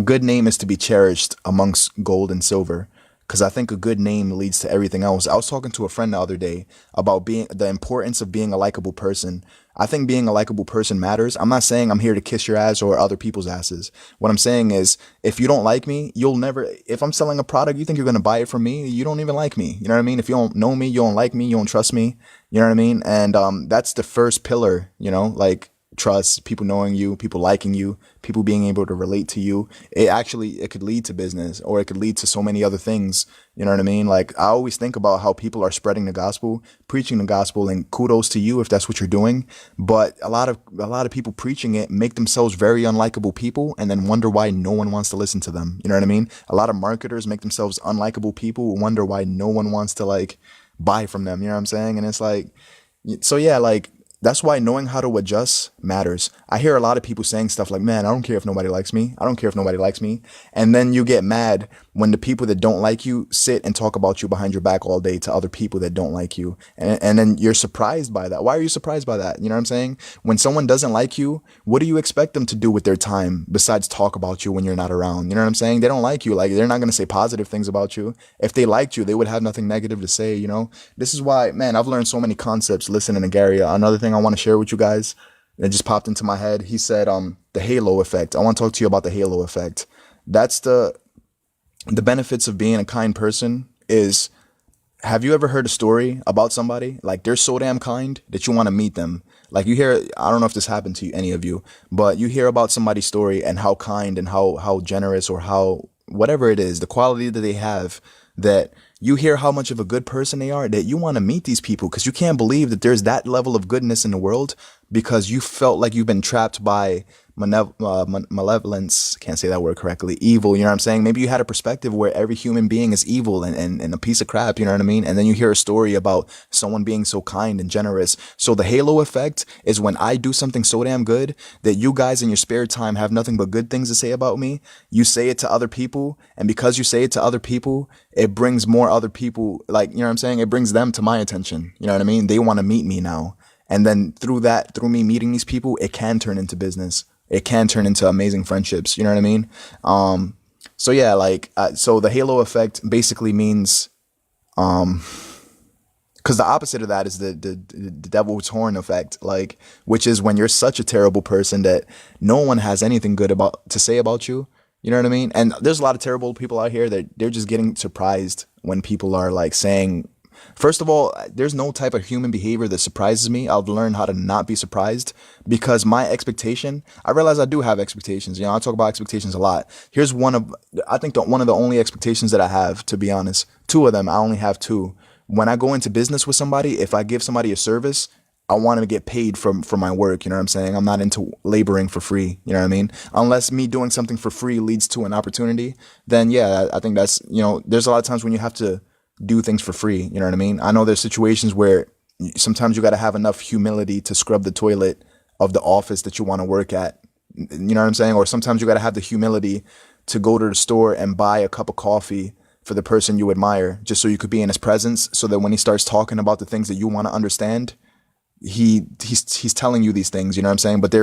good name is to be cherished amongst gold and silver. Because I think a good name leads to everything else. I was talking to a friend the other day about the importance of being a likable person. I think being a likable person matters. I'm not saying I'm here to kiss your ass or other people's asses. What I'm saying is, if you don't like me, if I'm selling a product, you think you're going to buy it from me, you don't even like me. You know what I mean? If you don't know me, you don't like me, you don't trust me, You know what I mean? And that's the first pillar, like trust, people knowing you, people liking you, people being able to relate to you. It could lead to business, or it could lead to so many other things. You know what I mean? Like, I always think about how people are spreading the gospel, preaching the gospel, and kudos to you if that's what you're doing. But a lot of people preaching it make themselves very unlikable people, and then wonder why no one wants to listen to them. You know what I mean? A lot of marketers make themselves unlikable people, wonder why no one wants to like buy from them. You know what I'm saying? And it's like, so yeah, like that's why knowing how to adjust matters. I hear a lot of people saying stuff like, man, I don't care if nobody likes me. I don't care if nobody likes me. And then you get mad when the people that don't like you sit and talk about you behind your back all day to other people that don't like you. And then you're surprised by that. Why are you surprised by that? You know what I'm saying? When someone doesn't like you, what do you expect them to do with their time besides talk about you when you're not around? You know what I'm saying? They don't like you. Like, they're not going to say positive things about you. If they liked you, they would have nothing negative to say, you know? This is why, man, I've learned so many concepts listening to Gary. Another thing I want to share with you guys, it just popped into my head. He said, the halo effect. I want to talk to you about the halo effect. That's the benefits of being a kind person is, have you ever heard a story about somebody like they're so damn kind that you want to meet them? Like, you hear, I don't know if this happened to you, any of you, but you hear about somebody's story and how kind and how generous, or how whatever it is, the quality that they have, that you hear how much of a good person they are, that you want to meet these people because you can't believe that there's that level of goodness in the world, because you felt like you've been trapped by malevolence. Can't say that word correctly. Evil. You know what I'm saying? Maybe you had a perspective where every human being is evil and a piece of crap. You know what I mean? And then you hear a story about someone being so kind and generous. So the halo effect is when I do something so damn good that you guys in your spare time have nothing but good things to say about me. You say it to other people. And because you say it to other people, it brings more other people, like, you know what I'm saying? It brings them to my attention. You know what I mean? They want to meet me now. And then through me meeting these people, it can turn into business. It can turn into amazing friendships. You know what I mean? So yeah, like, so the halo effect basically means, because the opposite of that is the devil's horn effect, like, which is when you're such a terrible person that no one has anything good to say about you. You know what I mean? And there's a lot of terrible people out here that they're just getting surprised when people are like saying, first of all, there's no type of human behavior that surprises me. I've learned how to not be surprised, because my expectation, I realize I do have expectations. You know, I talk about expectations a lot. Here's I think one of the only expectations that I have, to be honest. Two of them, I only have two. When I go into business with somebody, if I give somebody a service, I want to get paid for my work. You know what I'm saying? I'm not into laboring for free. You know what I mean? Unless me doing something for free leads to an opportunity, then yeah, I think that's, there's a lot of times when you have to do things for free. You know what I mean? I know there's situations where sometimes you got to have enough humility to scrub the toilet of the office that you want to work at. You know what I'm saying? Or sometimes you got to have the humility to go to the store and buy a cup of coffee for the person you admire, just so you could be in his presence, so that when he starts talking about the things that you want to understand, he's telling you these things. You know what I'm saying? But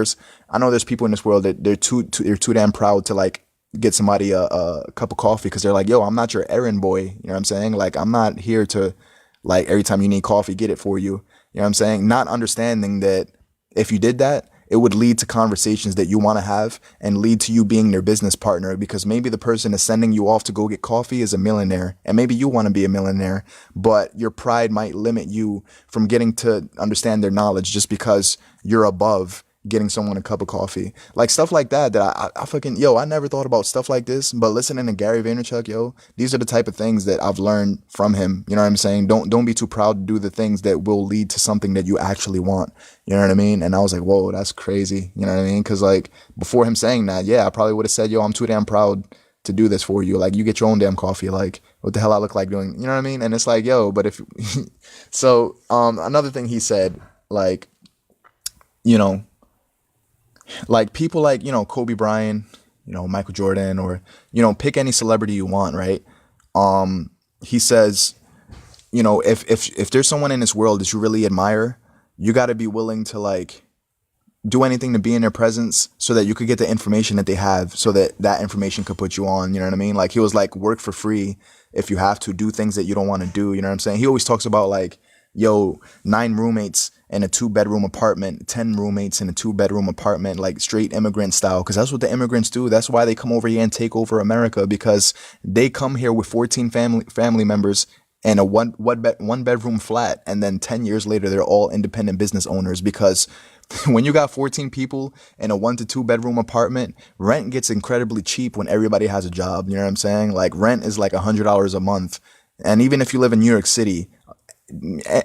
I know there's people in this world that they're too damn proud to like get somebody a cup of coffee, because they're like, yo, I'm not your errand boy. You know what I'm saying? Like, I'm not here to, like, every time you need coffee, get it for you. You know what I'm saying? Not understanding that if you did that, it would lead to conversations that you want to have and lead to you being their business partner, because maybe the person is sending you off to go get coffee is a millionaire, and maybe you want to be a millionaire, but your pride might limit you from getting to understand their knowledge just because you're above getting someone a cup of coffee. Like, stuff like that I fucking, I never thought about stuff like this, but listening to Gary Vaynerchuk, these are the type of things that I've learned from him. You know what I'm saying? Don't be too proud to do the things that will lead to something that you actually want. You know what I mean? And I was like, whoa, that's crazy. You know what I mean? Because, like, before him saying that, yeah, I probably would have said, I'm too damn proud to do this for you. Like, you get your own damn coffee. Like, what the hell I look like doing? You know what I mean? And it's like, but if so, another thing he said, like, like people like, Kobe Bryant, Michael Jordan, or, pick any celebrity you want, right? He says, if there's someone in this world that you really admire, you got to be willing to, like, do anything to be in their presence so that you could get the information that they have, so that information could put you on. You know what I mean? Like, he was like, work for free if you have to, do things that you don't want to do. You know what I'm saying? He always talks about, like, 9 roommates in a 2-bedroom apartment, 10 roommates in a 2-bedroom apartment, like straight immigrant style. Because that's what the immigrants do. That's why they come over here and take over America, because they come here with 14 family members in a one bedroom flat, and then 10 years later they're all independent business owners because when you got 14 people in a 1 to 2 bedroom apartment, rent gets incredibly cheap when everybody has a job. You know what I'm saying? Like rent is like $100 a month. And even if you live in New York City,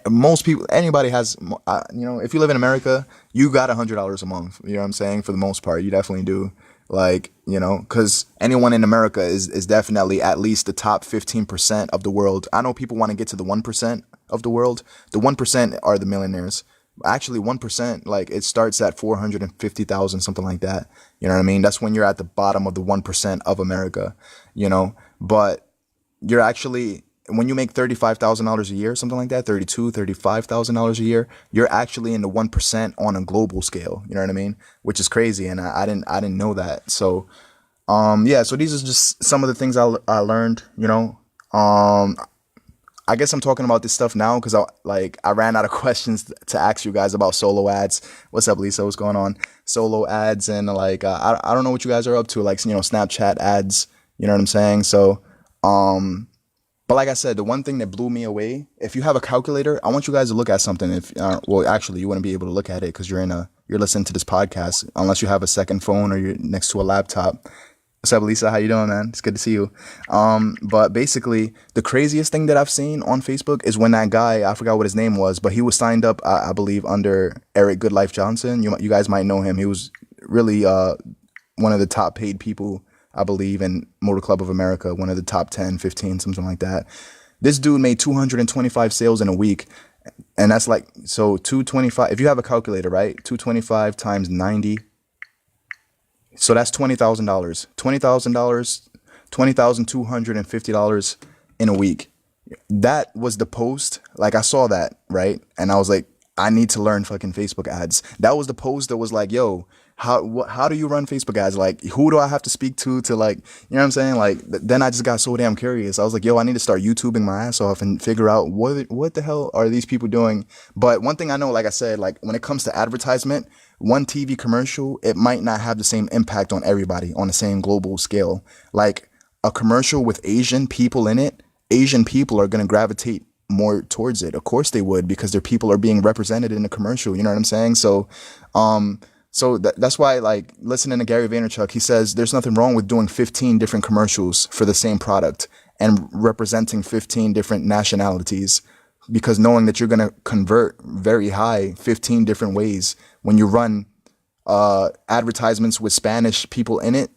most people, anybody has, if you live in America, you got $100 a month. You know what I'm saying? For the most part, you definitely do. Like, because anyone in America is definitely at least the top 15% of the world. I know people want to get to the 1% of the world. The 1% are the millionaires. Actually, 1%, like it starts at 450,000, something like that. You know what I mean? That's when you're at the bottom of the 1% of America, but you're actually, when you make $35,000 a year, something like that, $35,000 a year, you're actually in the 1% on a global scale. You know what I mean? Which is crazy. And I didn't know that. So, yeah, so these are just some of the things I learned, I guess I'm talking about this stuff now because I ran out of questions to ask you guys about solo ads. What's up, Lisa? What's going on? Solo ads and I don't know what you guys are up to, Snapchat ads. You know what I'm saying? So, but like I said, the one thing that blew me away, if you have a calculator, I want you guys to look at something. If well, actually, you wouldn't be able to look at it because you're listening to this podcast unless you have a second phone or you're next to a laptop. What's up, Lisa? How you doing, man? It's good to see you. But basically, the craziest thing that I've seen on Facebook is when that guy, I forgot what his name was, but he was signed up, I believe, under Eric Goodlife Johnson. You guys might know him. He was really one of the top paid people, I believe, in Motor Club of America, one of the top 10, 15, something like that. This dude made 225 sales in a week. And that's like, so 225, if you have a calculator, right? 225 times 90. So that's $20,000. $20,000, $20,250 in a week. That was the post. Like I saw that, right? And I was like, I need to learn fucking Facebook ads. That was the post that was like, yo, how do you run Facebook ads? Like, who do I have to speak to like, you know what I'm saying? Like, then I just got so damn curious. I was like, yo, I need to start YouTubing my ass off and figure out what the hell are these people doing? But one thing I know, like I said, like when it comes to advertisement, one TV commercial, it might not have the same impact on everybody on the same global scale. Like a commercial with Asian people in it, Asian people are going to gravitate more towards it. Of course they would, because their people are being represented in the commercial. You know what I'm saying? So, that's why, like, listening to Gary Vaynerchuk, he says there's nothing wrong with doing 15 different commercials for the same product and representing 15 different nationalities, because knowing that you're going to convert very high 15 different ways when you run advertisements with Spanish people in it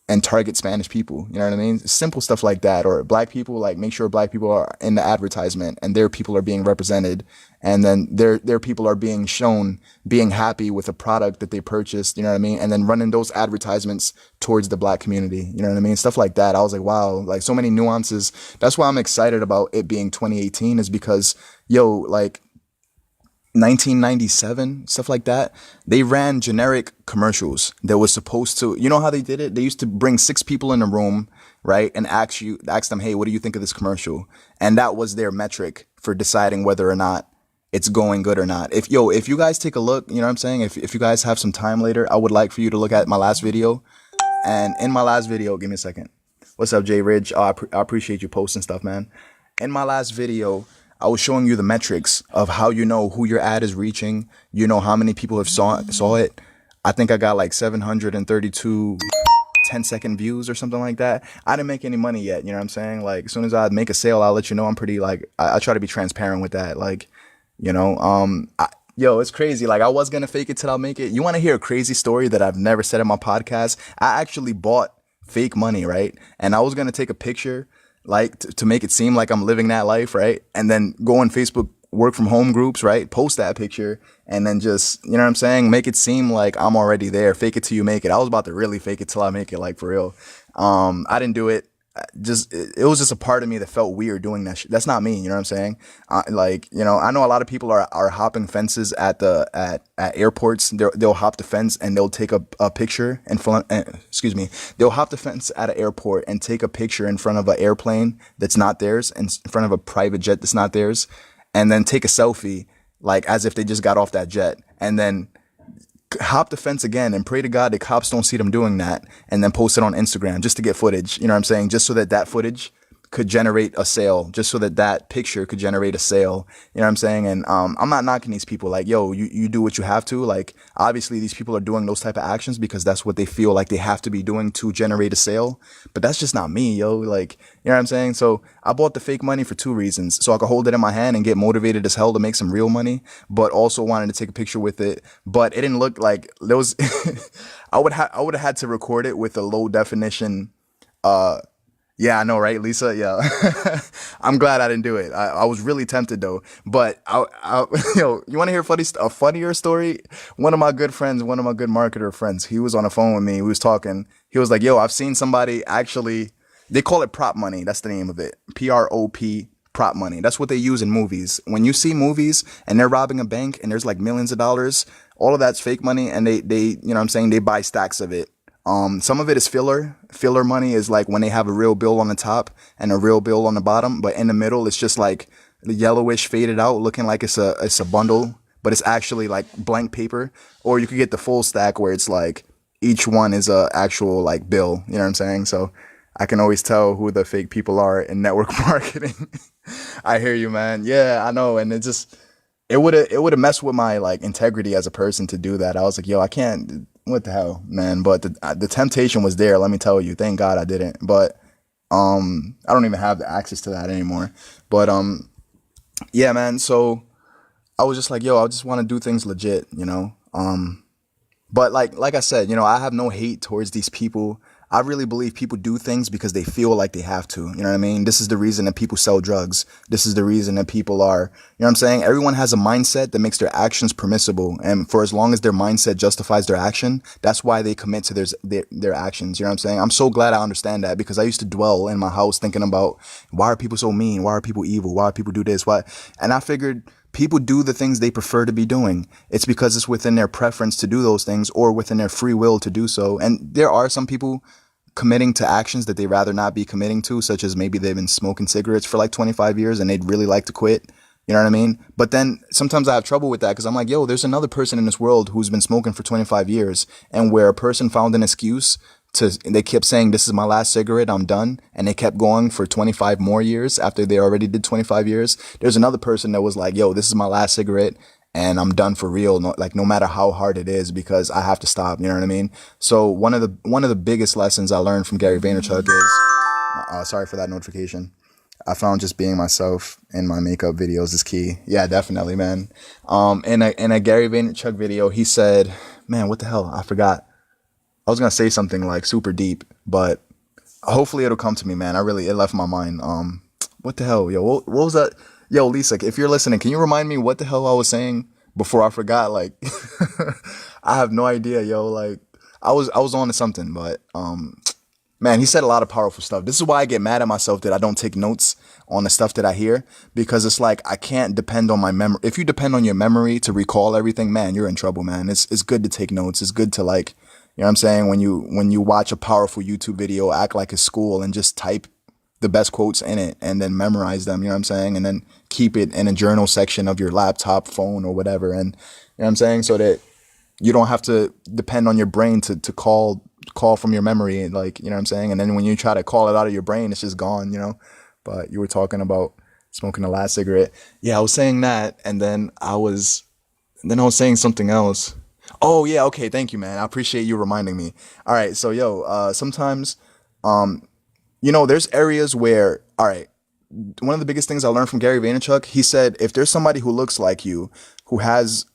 and target Spanish people. You know what I mean? Simple stuff like that. Or black people, like make sure black people are in the advertisement and their people are being represented. And then their people are being shown being happy with a product that they purchased. You know what I mean? And then running those advertisements towards the black community. You know what I mean? Stuff like that. I was like, wow, like so many nuances. That's why I'm excited about it being 2018, is because, yo, like 1997, stuff like that, they ran generic commercials that was supposed to, you know how they did it? They used to bring 6 people in a room, right? And ask them, hey, what do you think of this commercial? And that was their metric for deciding whether or not it's going good or not. If you guys take a look, you know what I'm saying? If you guys have some time later, I would like for you to look at my last video. And in my last video, give me a second. What's up, Jay Ridge? I appreciate you posting stuff, man. In my last video, I was showing you the metrics of how you know who your ad is reaching. You know how many people have saw it. I think I got like 732 10-second views or something like that. I didn't make any money yet. You know what I'm saying? Like as soon as I make a sale, I'll let you know. I'm pretty like, I try to be transparent with that. Like, yo, it's crazy. Like I was going to fake it till I make it. You want to hear a crazy story that I've never said in my podcast? I actually bought fake money, right? And I was going to take a picture like to make it seem like I'm living that life, right? And then go on Facebook work from home groups, right? Post that picture and then just, you know what I'm saying? Make it seem like I'm already there. Fake it till you make it. I was about to really fake it till I make it, like for real. I didn't do it. It was just a part of me that felt weird doing that shit. That's not me, you know what I'm saying? I know a lot of people are hopping fences at airports. They'll hop the fence and they'll take a picture in front. They'll hop the fence at an airport and take a picture in front of an airplane that's not theirs, in front of a private jet that's not theirs, and then take a selfie like as if they just got off that jet, and then hop the fence again and pray to God the cops don't see them doing that, and then post it on Instagram just to get footage. You know what I'm saying? Just so that footage could generate a sale, just so that that picture could generate a sale. You know what I'm saying? And I'm not knocking these people. Like, yo, you do what you have to. Like, obviously these people are doing those type of actions because that's what they feel like they have to be doing to generate a sale. But that's just not me, yo. Like, you know what I'm saying? So I bought the fake money for two reasons. So I could hold it in my hand and get motivated as hell to make some real money, but also wanted to take a picture with it. But it didn't look like there was, I would have had to record it with a low definition, yeah, I know, right, Lisa? Yeah. I'm glad I didn't do it. I was really tempted though. But yo, you want to hear a funnier story? One of my good friends, one of my good marketer friends, he was on the phone with me. We was talking. He was like, yo, I've seen somebody actually, they call it prop money. That's the name of it. PROP, prop money. That's what they use in movies. When you see movies and they're robbing a bank and there's like millions of dollars, all of that's fake money. And they, you know what I'm saying? They buy stacks of it. Some of it is filler. Filler money is like when they have a real bill on the top and a real bill on the bottom, but in the middle, it's just like the yellowish faded out, looking like it's a bundle, but it's actually like blank paper. Or you could get the full stack where it's like each one is a actual like bill. You know what I'm saying? So I can always tell who the fake people are in network marketing. I hear you, man. Yeah, I know. And it would have messed with my like integrity as a person to do that. I was like, yo, I can't. What the hell, man? But the temptation was there. Let me tell you. Thank God I didn't. But I don't even have the access to that anymore. But yeah, man. So I was just like, yo, I just want to do things legit, you know. But like I said, you know, I have no hate towards these people. I really believe people do things because they feel like they have to. You know what I mean? This is the reason that people sell drugs. This is the reason that people are, you know what I'm saying? Everyone has a mindset that makes their actions permissible. And for as long as their mindset justifies their action, that's why they commit to their actions. You know what I'm saying? I'm so glad I understand that, because I used to dwell in my house thinking about, why are people so mean? Why are people evil? Why do people do this? Why? And I figured, people do the things they prefer to be doing. It's because it's within their preference to do those things, or within their free will to do so. And there are some people committing to actions that they rather not be committing to, such as maybe they've been smoking cigarettes for like 25 years and they'd really like to quit. You know what I mean? But then sometimes I have trouble with that, because I'm like, yo, there's another person in this world who's been smoking for 25 years, and where a person found an excuse they kept saying, this is my last cigarette, I'm done. And they kept going for 25 more years after they already did 25 years. There's another person that was like, yo, this is my last cigarette and I'm done for real. No matter how hard it is, because I have to stop. You know what I mean? So one of the biggest lessons I learned from Gary Vaynerchuk is, sorry for that notification. I found just being myself in my makeup videos is key. Yeah, definitely, man. In a Gary Vaynerchuk video, he said, man, what the hell? I forgot. I was going to say something like super deep, but hopefully it'll come to me, man. It left my mind. What the hell, yo? What was that? Yo, Lisa, if you're listening, can you remind me what the hell I was saying before I forgot? Like, I have no idea, yo. Like, I was on to something, but, man, he said a lot of powerful stuff. This is why I get mad at myself that I don't take notes on the stuff that I hear, because it's like, I can't depend on my memory. If you depend on your memory to recall everything, man, you're in trouble, man. It's good to take notes. It's good to, like, you know what I'm saying? When you watch a powerful YouTube video, act like it's school and just type the best quotes in it and then memorize them, you know what I'm saying? And then keep it in a journal section of your laptop, phone, or whatever. And you know what I'm saying? So that you don't have to depend on your brain to call from your memory, and like, you know what I'm saying? And then when you try to call it out of your brain, it's just gone, you know? But you were talking about smoking the last cigarette. Yeah, I was saying that, and then I was saying something else. Oh yeah, okay, thank you, man. I appreciate you reminding me. All right, so yo, sometimes, you know, there's areas where, all right, one of the biggest things I learned from Gary Vaynerchuk, he said, if there's somebody who looks like you, who has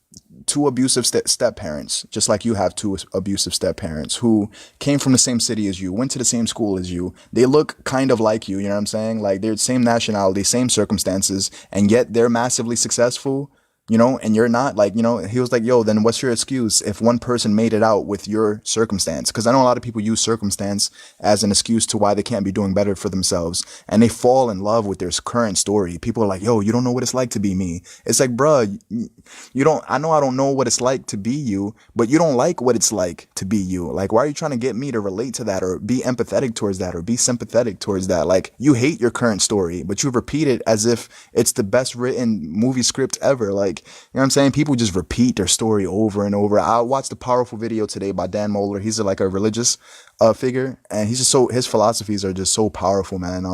two abusive step parents, just like you have two abusive step parents, who came from the same city as you, went to the same school as you, they look kind of like you know what I'm saying? Like, they're the same nationality, same circumstances, and yet they're massively successful, you know, and you're not. Like, you know, he was like, yo, then what's your excuse if one person made it out with your circumstance? Because I know a lot of people use circumstance as an excuse to why they can't be doing better for themselves, and they fall in love with their current story. People are like, yo, you don't know what it's like to be me. It's like, bruh, I know I don't know what it's like to be you, but you don't like what it's like to be you. Like, why are you trying to get me to relate to that, or be empathetic towards that, or be sympathetic towards that? Like, you hate your current story, but you repeat it as if it's the best written movie script ever. Like, Like, you know what I'm saying? People just repeat their story over and over. I watched a powerful video today by Dan Mohler. He's like a religious figure, and he's just so, his philosophies are just so powerful, man.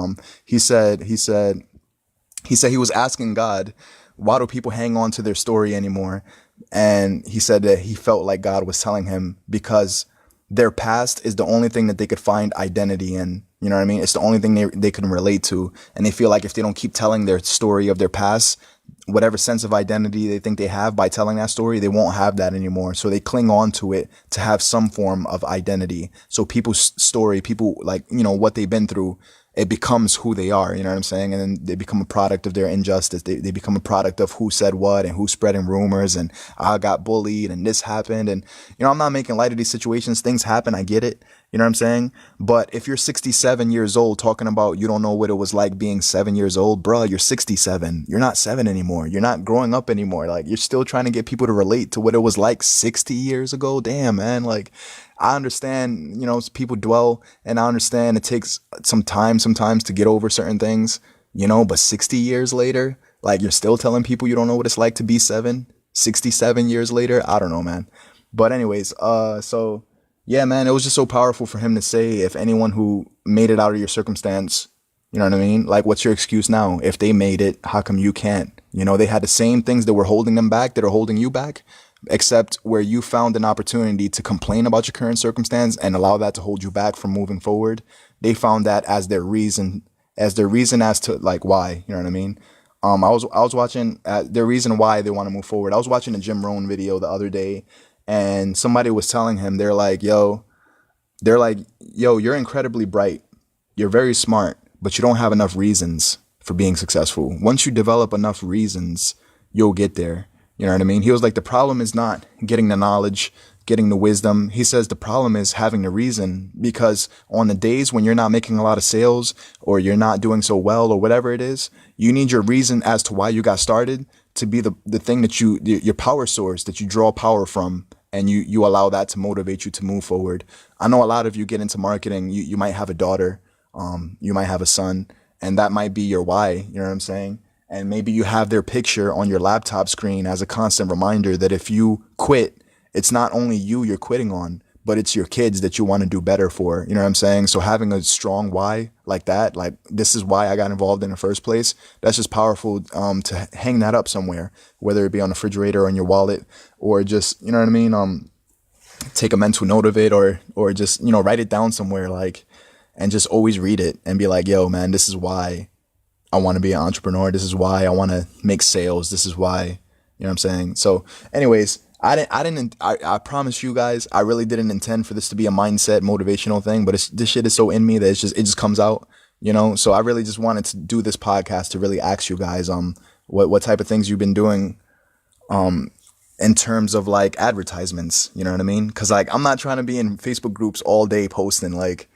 He said he was asking God, why do people hang on to their story anymore? And he said that he felt like God was telling him because their past is the only thing that they could find identity in. You know what I mean? It's the only thing they can relate to. And they feel like if they don't keep telling their story of their past, whatever sense of identity they think they have by telling that story, they won't have that anymore. So they cling on to it to have some form of identity. So people's story, people like, you know, what they've been through, it becomes who they are, you know what I'm saying? And then they become a product of their injustice. They become a product of who said what and who's spreading rumors and I got bullied and this happened. And, you know, I'm not making light of these situations. Things happen. I get it. You know what I'm saying? But if you're 67 years old talking about you don't know what it was like being 7 years old, bruh, you're 67. You're not 7 anymore. You're not growing up anymore. Like, you're still trying to get people to relate to what it was like 60 years ago. Damn, man. Like, I understand, you know, people dwell, and I understand it takes some time sometimes to get over certain things, you know, but 60 years later, like, you're still telling people you don't know what it's like to be 67 years later. I don't know, man. But anyways, so yeah, man, it was just so powerful for him to say, if anyone who made it out of your circumstance, you know what I mean? Like, what's your excuse now? If they made it, how come you can't? You know, they had the same things that were holding them back that are holding you back, except where you found an opportunity to complain about your current circumstance and allow that to hold you back from moving forward. They found that as their reason as to like why, you know what I mean? I was watching their reason why they want to move forward. I was watching a Jim Rohn video the other day, and somebody was telling him, they're like, yo, you're incredibly bright. You're very smart, but you don't have enough reasons for being successful. Once you develop enough reasons, you'll get there. You know what I mean? He was like, the problem is not getting the knowledge, getting the wisdom. He says the problem is having the reason, because on the days when you're not making a lot of sales or you're not doing so well or whatever it is, you need your reason as to why you got started to be the thing that your power source that you draw power from, and you allow that to motivate you to move forward. I know a lot of you get into marketing. You might have a daughter, you might have a son, and that might be your why. You know what I'm saying? And maybe you have their picture on your laptop screen as a constant reminder that if you quit, it's not only you're quitting on, but it's your kids that you want to do better for. You know what I'm saying? So having a strong why like that, like, this is why I got involved in the first place, that's just powerful to hang that up somewhere, whether it be on the refrigerator or in your wallet, or just, you know what I mean? Take a mental note of it, or just, you know, write it down somewhere, like, and just always read it and be like, yo, man, this is why I want to be an entrepreneur. This is why I want to make sales. This is why, you know what I'm saying? So anyways, I promise you guys, I really didn't intend for this to be a mindset motivational thing, but this shit is so in me that it just comes out, you know? So I really just wanted to do this podcast to really ask you guys, what type of things you've been doing, in terms of like advertisements, you know what I mean? Cause like, I'm not trying to be in Facebook groups all day posting, like,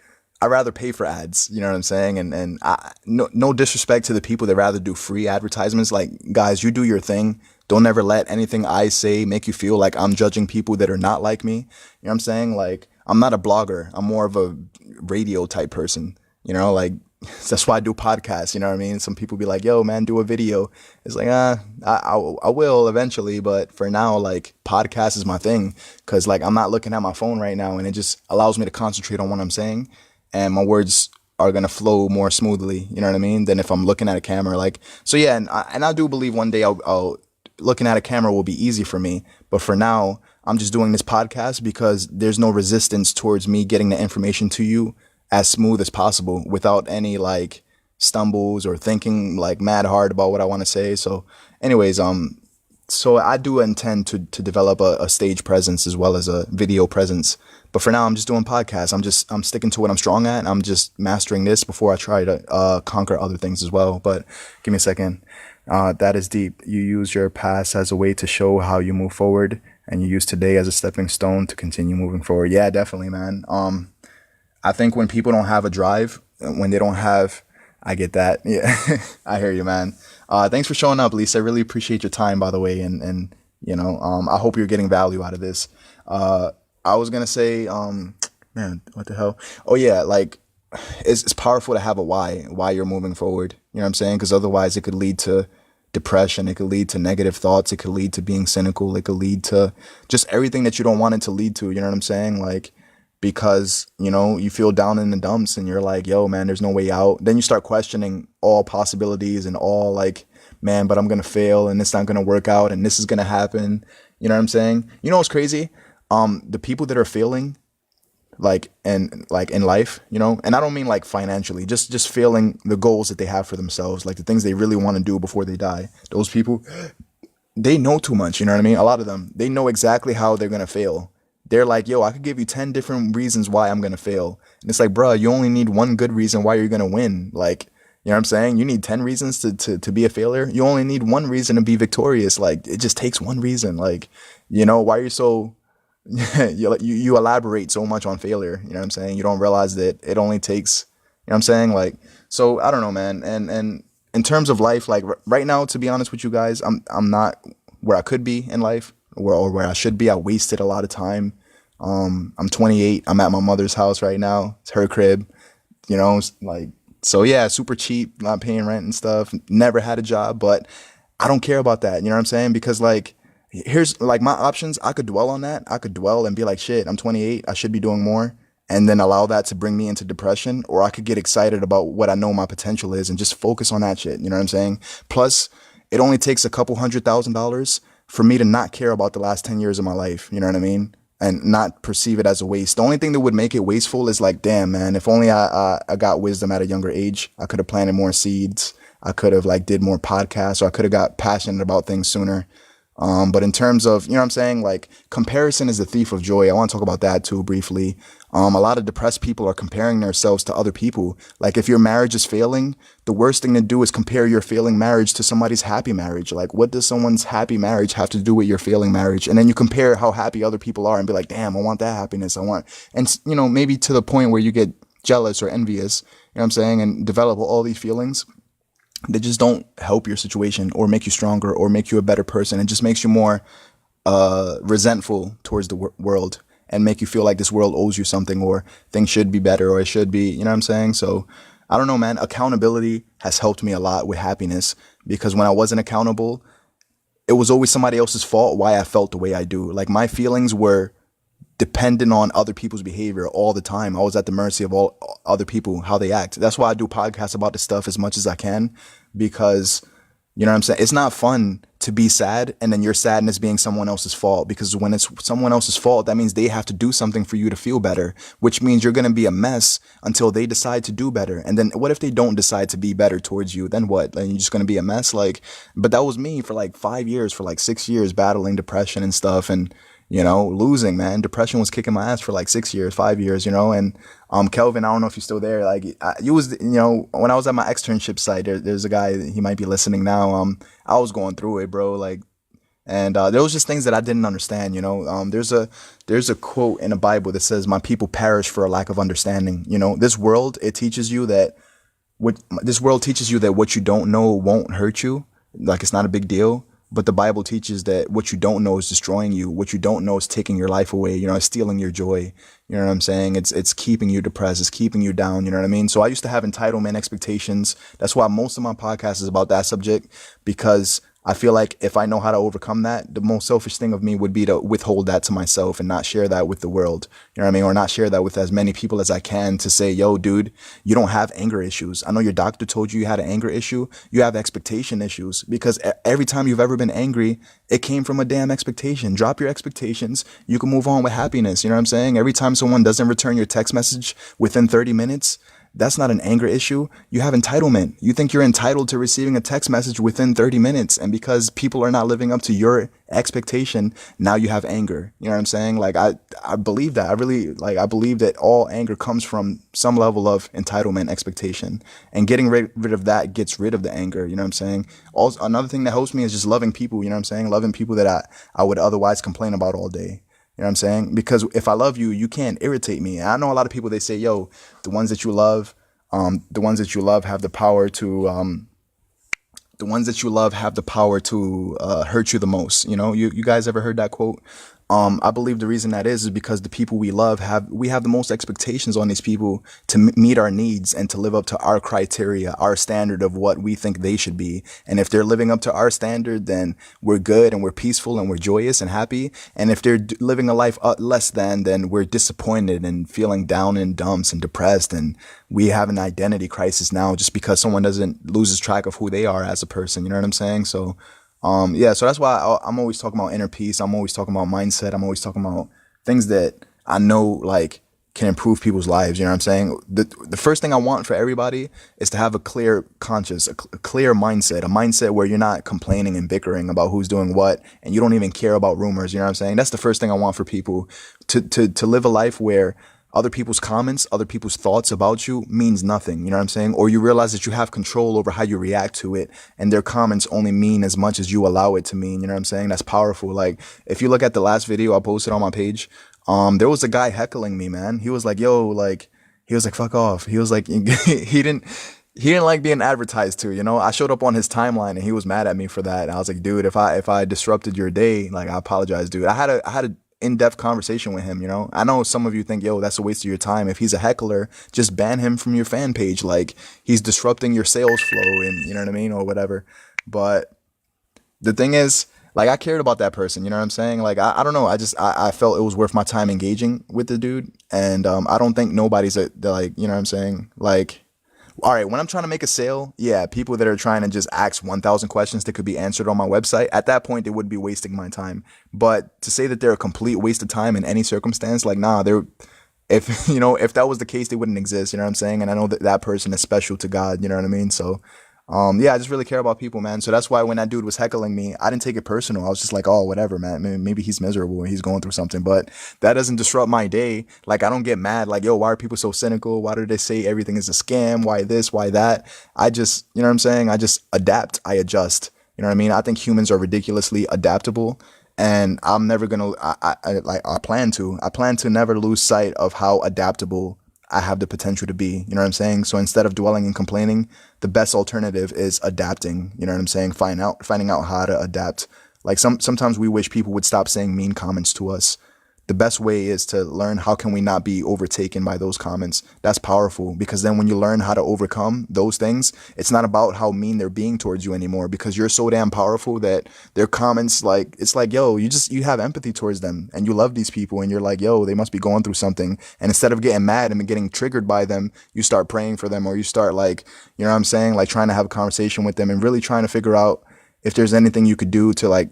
I'd rather pay for ads, you know what I'm saying? And no disrespect to the people that rather do free advertisements. Like, guys, you do your thing. Don't ever let anything I say make you feel like I'm judging people that are not like me. You know what I'm saying? Like, I'm not a blogger. I'm more of a radio type person, you know, like, that's why I do podcasts. You know what I mean? Some people be like, yo, man, do a video. It's like, I will eventually. But for now, like, podcast is my thing. Cause like, I'm not looking at my phone right now, and it just allows me to concentrate on what I'm saying. And my words are going to flow more smoothly, you know what I mean, than if I'm looking at a camera. Like, so yeah, and I do believe one day I'll looking at a camera will be easy for me. But for now, I'm just doing this podcast because there's no resistance towards me getting the information to you as smooth as possible without any like stumbles or thinking like mad hard about what I want to say. So anyways, so I do intend to develop a stage presence as well as a video presence. But for now, I'm just doing podcasts. I'm sticking to what I'm strong at. I'm just mastering this before I try to conquer other things as well. But give me a second. That is deep. You use your past as a way to show how you move forward, and you use today as a stepping stone to continue moving forward. Yeah, definitely, man. I think when people don't have a drive, when they don't have, I get that. Yeah, I hear you, man. Thanks for showing up, Lisa. I really appreciate your time, by the way. And you know, I hope you're getting value out of this. I was going to say, man, what the hell? Oh yeah. Like, it's powerful to have a why you're moving forward. You know what I'm saying? Cause otherwise it could lead to depression. It could lead to negative thoughts. It could lead to being cynical. It could lead to just everything that you don't want it to lead to. You know what I'm saying? Like, because, you feel down in the dumps and you're like, yo, man, there's no way out. Then you start questioning all possibilities and all like, man, but I'm going to fail and it's not going to work out and this is going to happen. You know what I'm saying? You know what's crazy? The people that are failing, like in life, and I don't mean like financially, just failing the goals that they have for themselves, like the things they really want to do before they die. Those people, they know too much. You know what I mean? A lot of them, they know exactly how they're going to fail. They're like, yo, I could give you 10 different reasons why I'm going to fail. And it's like, bruh, you only need one good reason why you're going to win. Like, you know what I'm saying? You need 10 reasons to be a failure. You only need one reason to be victorious. Like, it just takes one reason. Like, why you're so, you elaborate so much on failure. You know what I'm saying? You don't realize that it only takes, you know what I'm saying? Like, so I don't know, man. And in terms of life, like right now, to be honest with you guys, I'm not where I could be in life or where I should be. I wasted a lot of time. I'm 28. I'm at my mother's house right now. It's her crib, like, so yeah, super cheap, not paying rent and stuff. Never had a job, but I don't care about that. You know what I'm saying? Because like, here's like my options. I could dwell on that. I could dwell and be like, shit, I'm 28. I should be doing more. And then allow that to bring me into depression. Or I could get excited about what I know my potential is and just focus on that shit. You know what I'm saying? Plus, it only takes a couple $100,000 for me to not care about the last 10 years of my life. You know what I mean? And not perceive it as a waste. The only thing that would make it wasteful is like, damn, man, if only I got wisdom at a younger age, I could have planted more seeds. I could have like did more podcasts, or I could have got passionate about things sooner. But in terms of, you know what I'm saying? Like, comparison is the thief of joy. I want to talk about that too briefly. A lot of depressed people are comparing themselves to other people. Like, if your marriage is failing, the worst thing to do is compare your failing marriage to somebody's happy marriage. Like, what does someone's happy marriage have to do with your failing marriage? And then you compare how happy other people are and be like, damn, I want that happiness. And maybe to the point where you get jealous or envious, you know what I'm saying? And develop all these feelings. They just don't help your situation or make you stronger or make you a better person. It just makes you more resentful towards the world and make you feel like this world owes you something or things should be better or it should be, you know what I'm saying? So I don't know, man. Accountability has helped me a lot with happiness, because when I wasn't accountable, it was always somebody else's fault why I felt the way I do. Like, my feelings were dependent on other people's behavior all the time. I was at the mercy of all other people, how they act. That's why I do podcasts about this stuff as much as I can, because, you know what I'm saying? It's not fun to be sad and then your sadness being someone else's fault, because when it's someone else's fault, that means they have to do something for you to feel better, which means you're going to be a mess until they decide to do better. And then what if they don't decide to be better towards you? Then what? Then you're just going to be a mess. Like, but that was me for like 5 years, for like 6 years, battling depression and stuff. And losing, man. Depression was kicking my ass for like 6 years, 5 years, and Kelvin, I don't know if you're still there. Like, you was, when I was at my externship site, there's a guy, he might be listening now. I was going through it, bro. Like, and there was just things that I didn't understand. There's a quote in the Bible that says, "My people perish for a lack of understanding." This world, it teaches you that what you don't know won't hurt you. Like, it's not a big deal. But the Bible teaches that what you don't know is destroying you. What you don't know is taking your life away. It's stealing your joy. You know what I'm saying? It's keeping you depressed. It's keeping you down. You know what I mean? So I used to have entitlement expectations. That's why most of my podcast is about that subject, because I feel like if I know how to overcome that, the most selfish thing of me would be to withhold that to myself and not share that with the world. You know what I mean? Or not share that with as many people as I can, to say, yo, dude, you don't have anger issues. I know your doctor told you had an anger issue. You have expectation issues, because every time you've ever been angry, it came from a damn expectation. Drop your expectations. You can move on with happiness. You know what I'm saying? Every time someone doesn't return your text message within 30 minutes, that's not an anger issue. You have entitlement. You think you're entitled to receiving a text message within 30 minutes. And because people are not living up to your expectation, now you have anger. You know what I'm saying? Like, I believe that. I believe that all anger comes from some level of entitlement, expectation. And getting rid of that gets rid of the anger. You know what I'm saying? Also, another thing that helps me is just loving people. You know what I'm saying? Loving people that I would otherwise complain about all day. You know what I'm saying? Because if I love you, you can't irritate me. And I know a lot of people, they say, yo, the ones that you love have the power to, hurt you the most. You guys ever heard that quote? I believe the reason that is because the people we love we have the most expectations on these people to meet our needs and to live up to our criteria, our standard of what we think they should be. And if they're living up to our standard, then we're good and we're peaceful and we're joyous and happy. And if they're living a life less than, then we're disappointed and feeling down in dumps and depressed. And we have an identity crisis now just because someone doesn't loses track of who they are as a person. You know what I'm saying? So yeah, so that's why I'm always talking about inner peace. I'm always talking about mindset. I'm always talking about things that I know like can improve people's lives. You know what I'm saying? The first thing I want for everybody is to have a clear conscience, a clear mindset, a mindset where you're not complaining and bickering about who's doing what, and you don't even care about rumors. You know what I'm saying? That's the first thing I want for people to live a life where other people's comments, other people's thoughts about you means nothing. You know what I'm saying? Or you realize that you have control over how you react to it, and their comments only mean as much as you allow it to mean. You know what I'm saying? That's powerful. Like if you look at the last video I posted on my page, there was a guy heckling me, man. He was like, yo, like, he was like, fuck off. He was like, he didn't like being advertised to, you know. I showed up on his timeline and he was mad at me for that. And I was like, dude, if I disrupted your day, like, I apologize, dude. I had a in-depth conversation with him, you know. I know some of you think, yo, that's a waste of your time. If he's a heckler, just ban him from your fan page. Like, he's disrupting your sales flow and, you know what I mean, or whatever. But the thing is, like, I cared about that person, you know what I'm saying? Like, I don't know. I felt it was worth my time engaging with the dude. And I don't think nobody's like, you know what I'm saying? Like, all right, when I'm trying to make a sale, yeah, people that are trying to just ask 1,000 questions that could be answered on my website, at that point, they would be wasting my time. But to say that they're a complete waste of time in any circumstance, like, nah, if, you know, if that was the case, they wouldn't exist, you know what I'm saying? And I know that that person is special to God, you know what I mean? So, yeah, I just really care about people, man. So that's why when that dude was heckling me, I didn't take it personal. I was just like, oh, whatever, man. Maybe he's miserable and he's going through something, but that doesn't disrupt my day. Like, I don't get mad. Like, yo, why are people so cynical? Why do they say everything is a scam? Why this? Why that? I just, you know what I'm saying? I just adapt. I adjust. You know what I mean? I think humans are ridiculously adaptable. And I'm never gonna. I plan to never lose sight of how adaptable I have the potential to be. You know what I'm saying? So instead of dwelling and complaining, the best alternative is adapting. You know what I'm saying? Finding out how to adapt. Like sometimes we wish people would stop saying mean comments to us. The best way is to learn how can we not be overtaken by those comments. That's powerful, because then when you learn how to overcome those things, it's not about how mean they're being towards you anymore, because you're so damn powerful that their comments, like, it's like, yo, you have empathy towards them and you love these people and you're like, yo, they must be going through something. And instead of getting mad and getting triggered by them, you start praying for them, or you start, like, you know what I'm saying? Like, trying to have a conversation with them and really trying to figure out if there's anything you could do to, like,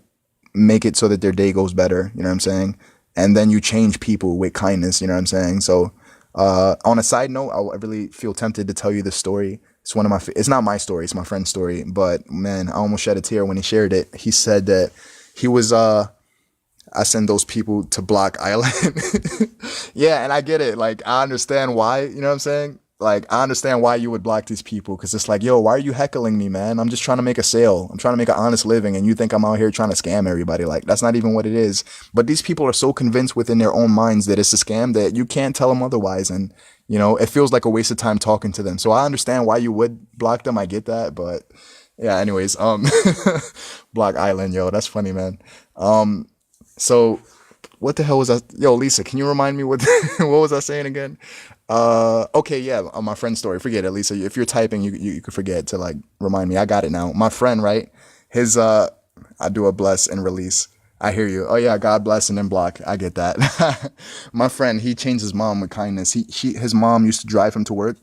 make it so that their day goes better. You know what I'm saying? And then you change people with kindness, you know what I'm saying? So, on a side note, I really feel tempted to tell you this story. It's it's not my story, it's my friend's story, but man, I almost shed a tear when he shared it. He said that he was, I send those people to Block Island. Yeah, and I get it. Like, I understand why, you know what I'm saying? Like, I understand why you would block these people, because it's like, yo, why are you heckling me, man? I'm just trying to make a sale. I'm trying to make an honest living, and you think I'm out here trying to scam everybody. Like, that's not even what it is. But these people are so convinced within their own minds that it's a scam that you can't tell them otherwise. And, you know, it feels like a waste of time talking to them. So I understand why you would block them. I get that. But yeah, anyways, Block Island, yo, that's funny, man. So what the hell was I? Yo, Lisa, can you remind me what was I saying again? Okay, yeah, on my friend's story. Forget it, Lisa. If you're typing, you could forget to, like, remind me. I got it now. My friend, right? His I do a bless and release. I hear you. Oh yeah, God bless and then block. I get that. My friend, he changed his mom with kindness. His mom used to drive him to work,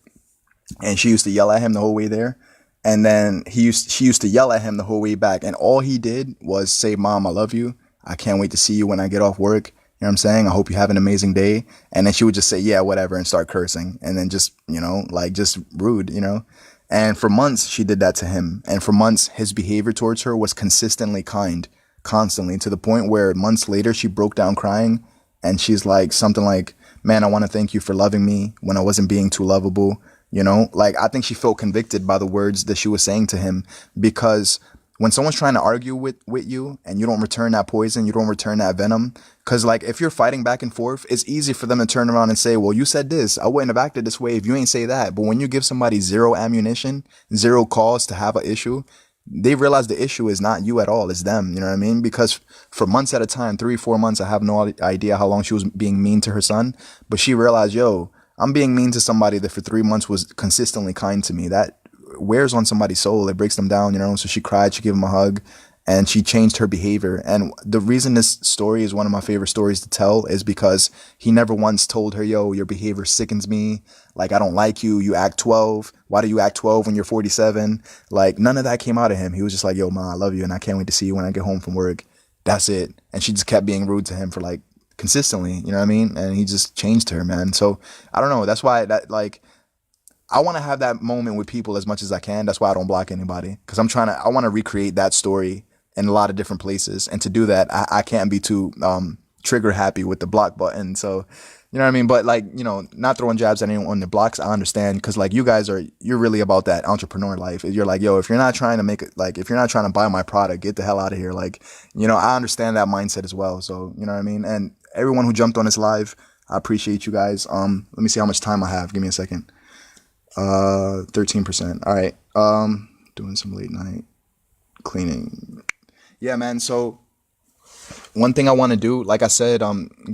and she used to yell at him the whole way there. And then she used to yell at him the whole way back. And all he did was say, "Mom, I love you. I can't wait to see you when I get off work. You know what I'm saying? I hope you have an amazing day." And then she would just say, "Yeah, whatever," and start cursing. And then just, you know, like, just rude, you know? And for months, she did that to him. And for months, his behavior towards her was consistently kind, constantly, to the point where months later, she broke down crying. And she's like, something like, "Man, I want to thank you for loving me when I wasn't being too lovable." You know, like, I think she felt convicted by the words that she was saying to him, because when someone's trying to argue with you and you don't return that poison, you don't return that venom, because, like, if you're fighting back and forth, it's easy for them to turn around and say, "Well, you said this. I wouldn't have acted this way if you ain't say that." But when you give somebody zero ammunition, zero cause to have an issue, they realize the issue is not you at all, it's them. You know what I mean? Because for months at a time, 3 4 months, I have no idea how long she was being mean to her son, but she realized, yo, I'm being mean to somebody that for 3 months was consistently kind to me. That wears on somebody's soul. It breaks them down, you know. So she cried, she gave him a hug, and she changed her behavior. And the reason this story is one of my favorite stories to tell is because he never once told her, yo, your behavior sickens me. Like, I don't like you. You act 12. Why do you act 12 when you're 47? Like, none of that came out of him. He was just like, yo, ma, I love you, and I can't wait to see you when I get home from work. That's it. And she just kept being rude to him for like consistently, you know what I mean? And he just changed her, man. So I don't know. That's why that, like, I want to have that moment with people as much as I can. That's why I don't block anybody, because I want to recreate that story in a lot of different places. And to do that, I can't be too trigger happy with the block button. So, you know what I mean? But like, you know, not throwing jabs at anyone on the blocks, I understand, because like you guys you're really about that entrepreneur life. You're like, yo, if you're not trying to make it, like, if you're not trying to buy my product, get the hell out of here. Like, you know, I understand that mindset as well. So, you know what I mean? And everyone who jumped on this live, I appreciate you guys. Let me see how much time I have. Give me a second. 13%. All right. Doing some late night cleaning. Yeah, man. So one thing I want to do, like I said,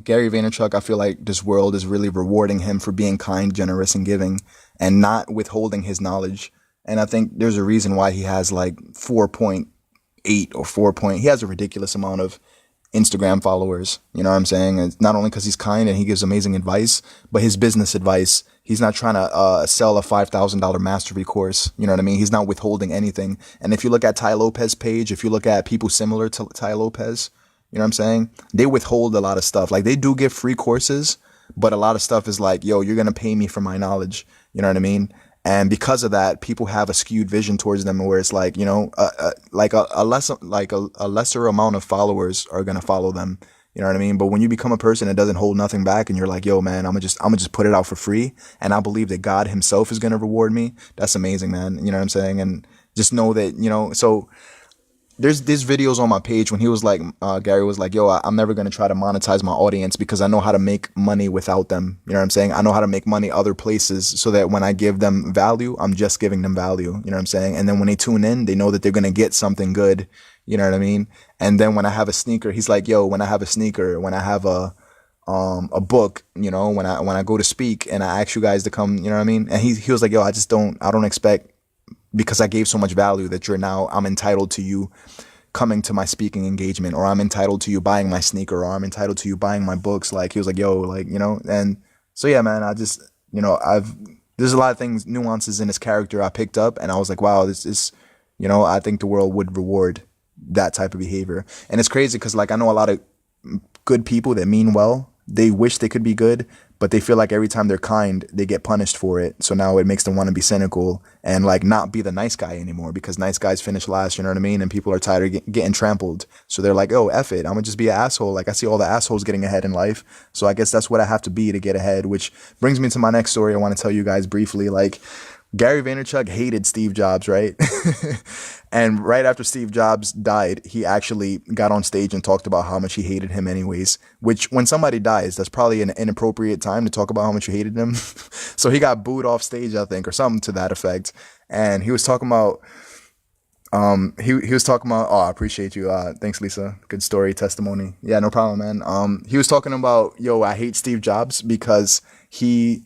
Gary Vaynerchuk, I feel like this world is really rewarding him for being kind, generous, and giving, and not withholding his knowledge. And I think there's a reason why he has like 4.8 or 4 point. He has a ridiculous amount of Instagram followers. You know what I'm saying? It's not only because he's kind and he gives amazing advice, but his business advice. He's not trying to sell a $5,000 mastery course. You know what I mean? He's not withholding anything. And if you look at Tai Lopez's page, if you look at people similar to Tai Lopez, you know what I'm saying? They withhold a lot of stuff. Like, they do give free courses, but a lot of stuff is like, yo, you're going to pay me for my knowledge. You know what I mean? And because of that, people have a skewed vision towards them, where it's like, you know, a lesser amount of followers are going to follow them. You know what I mean? But when you become a person that doesn't hold nothing back, and you're like, yo, man, I'm gonna just put it out for free, and I believe that God himself is going to reward me. That's amazing, man. You know what I'm saying? And just know that, you know, so there's videos on my page when he was like, Gary was like, yo, I'm never going to try to monetize my audience, because I know how to make money without them. You know what I'm saying? I know how to make money other places, so that when I give them value, I'm just giving them value. You know what I'm saying? And then when they tune in, they know that they're going to get something good. You know what I mean? And then when I have a sneaker, he's like, yo, when I have a sneaker, when I have a book, you know, when I go to speak and I ask you guys to come, you know what I mean? And he was like, yo, I don't expect, because I gave so much value, that I'm entitled to you coming to my speaking engagement, or I'm entitled to you buying my sneaker, or I'm entitled to you buying my books. Like, he was like, yo, like, you know. And so, yeah, man, I just, you know, there's a lot of things, nuances in his character I picked up, and I was like, wow, this is, you know, I think the world would reward that type of behavior. And it's crazy, because like, I know a lot of good people that mean well. They wish they could be good, but they feel like every time they're kind, they get punished for it. So now it makes them want to be cynical and like not be the nice guy anymore, because nice guys finish last, you know what I mean? And people are tired of getting trampled. So they're like, oh, F it. I'm gonna just be an asshole. Like, I see all the assholes getting ahead in life. So I guess that's what I have to be to get ahead, which brings me to my next story I want to tell you guys briefly. Like, Gary Vaynerchuk hated Steve Jobs, right? And right after Steve Jobs died, he actually got on stage and talked about how much he hated him anyways, which when somebody dies, that's probably an inappropriate time to talk about how much you hated them. So he got booed off stage, I think, or something to that effect. And he was talking about, he was talking about, oh, I appreciate you. Thanks, Lisa. Good story, testimony. Yeah, no problem, man. He was talking about, yo, I hate Steve Jobs because he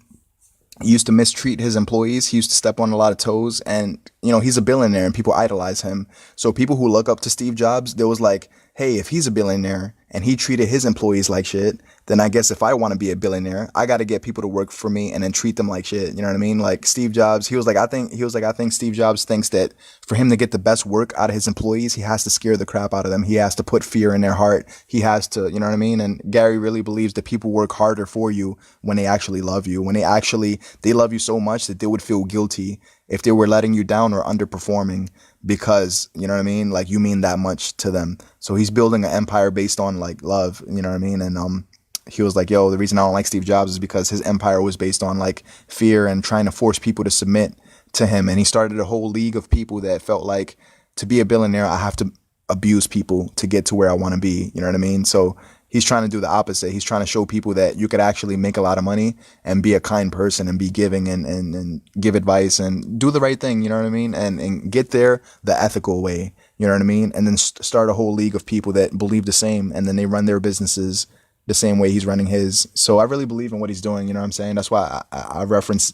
used to mistreat his employees. He used to step on a lot of toes, and, you know, he's a billionaire and people idolize him. So people who look up to Steve Jobs, there was like, hey, if he's a billionaire and he treated his employees like shit, then I guess if I want to be a billionaire, I got to get people to work for me and then treat them like shit. You know what I mean? Like, Steve Jobs, I think Steve Jobs thinks that for him to get the best work out of his employees, he has to scare the crap out of them. He has to put fear in their heart. He has to, you know what I mean? And Gary really believes that people work harder for you when they actually love you, when they love you so much that they would feel guilty if they were letting you down or underperforming, because, you know what I mean? Like, you mean that much to them. So he's building an empire based on like love, you know what I mean? And, he was like, yo, the reason I don't like Steve Jobs is because his empire was based on like fear and trying to force people to submit to him. And he started a whole league of people that felt like, to be a billionaire, I have to abuse people to get to where I want to be. You know what I mean? So he's trying to do the opposite. He's trying to show people that you could actually make a lot of money and be a kind person and be giving and give advice and do the right thing, you know what I mean? And get there the ethical way, you know what I mean? And then start a whole league of people that believe the same, and then they run their businesses the same way he's running his. So I really believe in what he's doing, you know what I'm saying? That's why I reference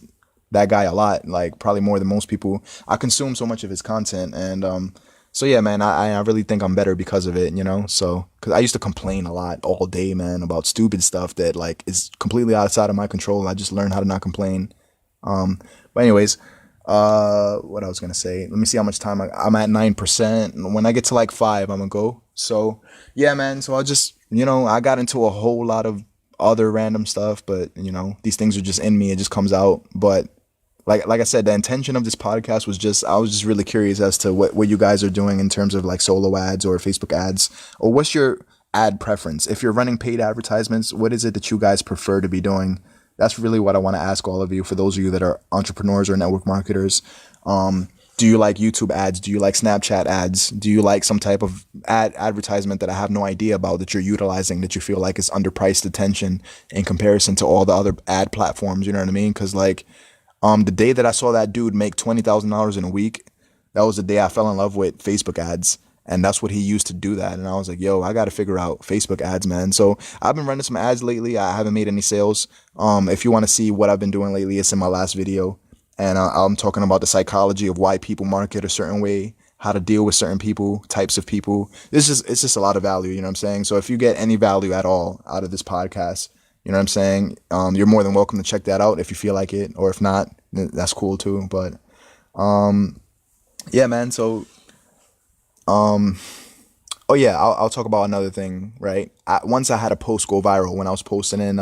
that guy a lot, like probably more than most people. I consume so much of his content, and so yeah, man, I really think I'm better because of it, you know? So, cause I used to complain a lot all day, man, about stupid stuff that like is completely outside of my control. I just learned how to not complain. But anyways, what I was gonna say, let me see how much time I'm at 9%. When I get to like 5, I'm gonna go. So yeah, man. So I just, I got into a whole lot of other random stuff, but these things are just in me. It just comes out. But like I said, the intention of this podcast was I was just really curious as to what you guys are doing in terms of like solo ads or Facebook ads, or what's your ad preference? If you're running paid advertisements, what is it that you guys prefer to be doing? That's really what I want to ask all of you, for those of you that are entrepreneurs or network marketers. Do you like YouTube ads? Do you like Snapchat ads? Do you like some type of advertisement that I have no idea about that you're utilizing, that you feel like is underpriced attention in comparison to all the other ad platforms? You know what I mean? Because like, the day that I saw that dude make $20,000 in a week, that was the day I fell in love with Facebook ads. And that's what he used to do that. And I was like, yo, I got to figure out Facebook ads, man. So I've been running some ads lately. I haven't made any sales. If you want to see what I've been doing lately, it's in my last video. And I'm talking about the psychology of why people market a certain way, how to deal with certain people, types of people. It's just a lot of value, you know what I'm saying? So if you get any value at all out of this podcast, you know what I'm saying? You're more than welcome to check that out if you feel like it, or if not, that's cool too. But, yeah, man. So, oh yeah, I'll talk about another thing, right? Once I had a post go viral when I was posting in,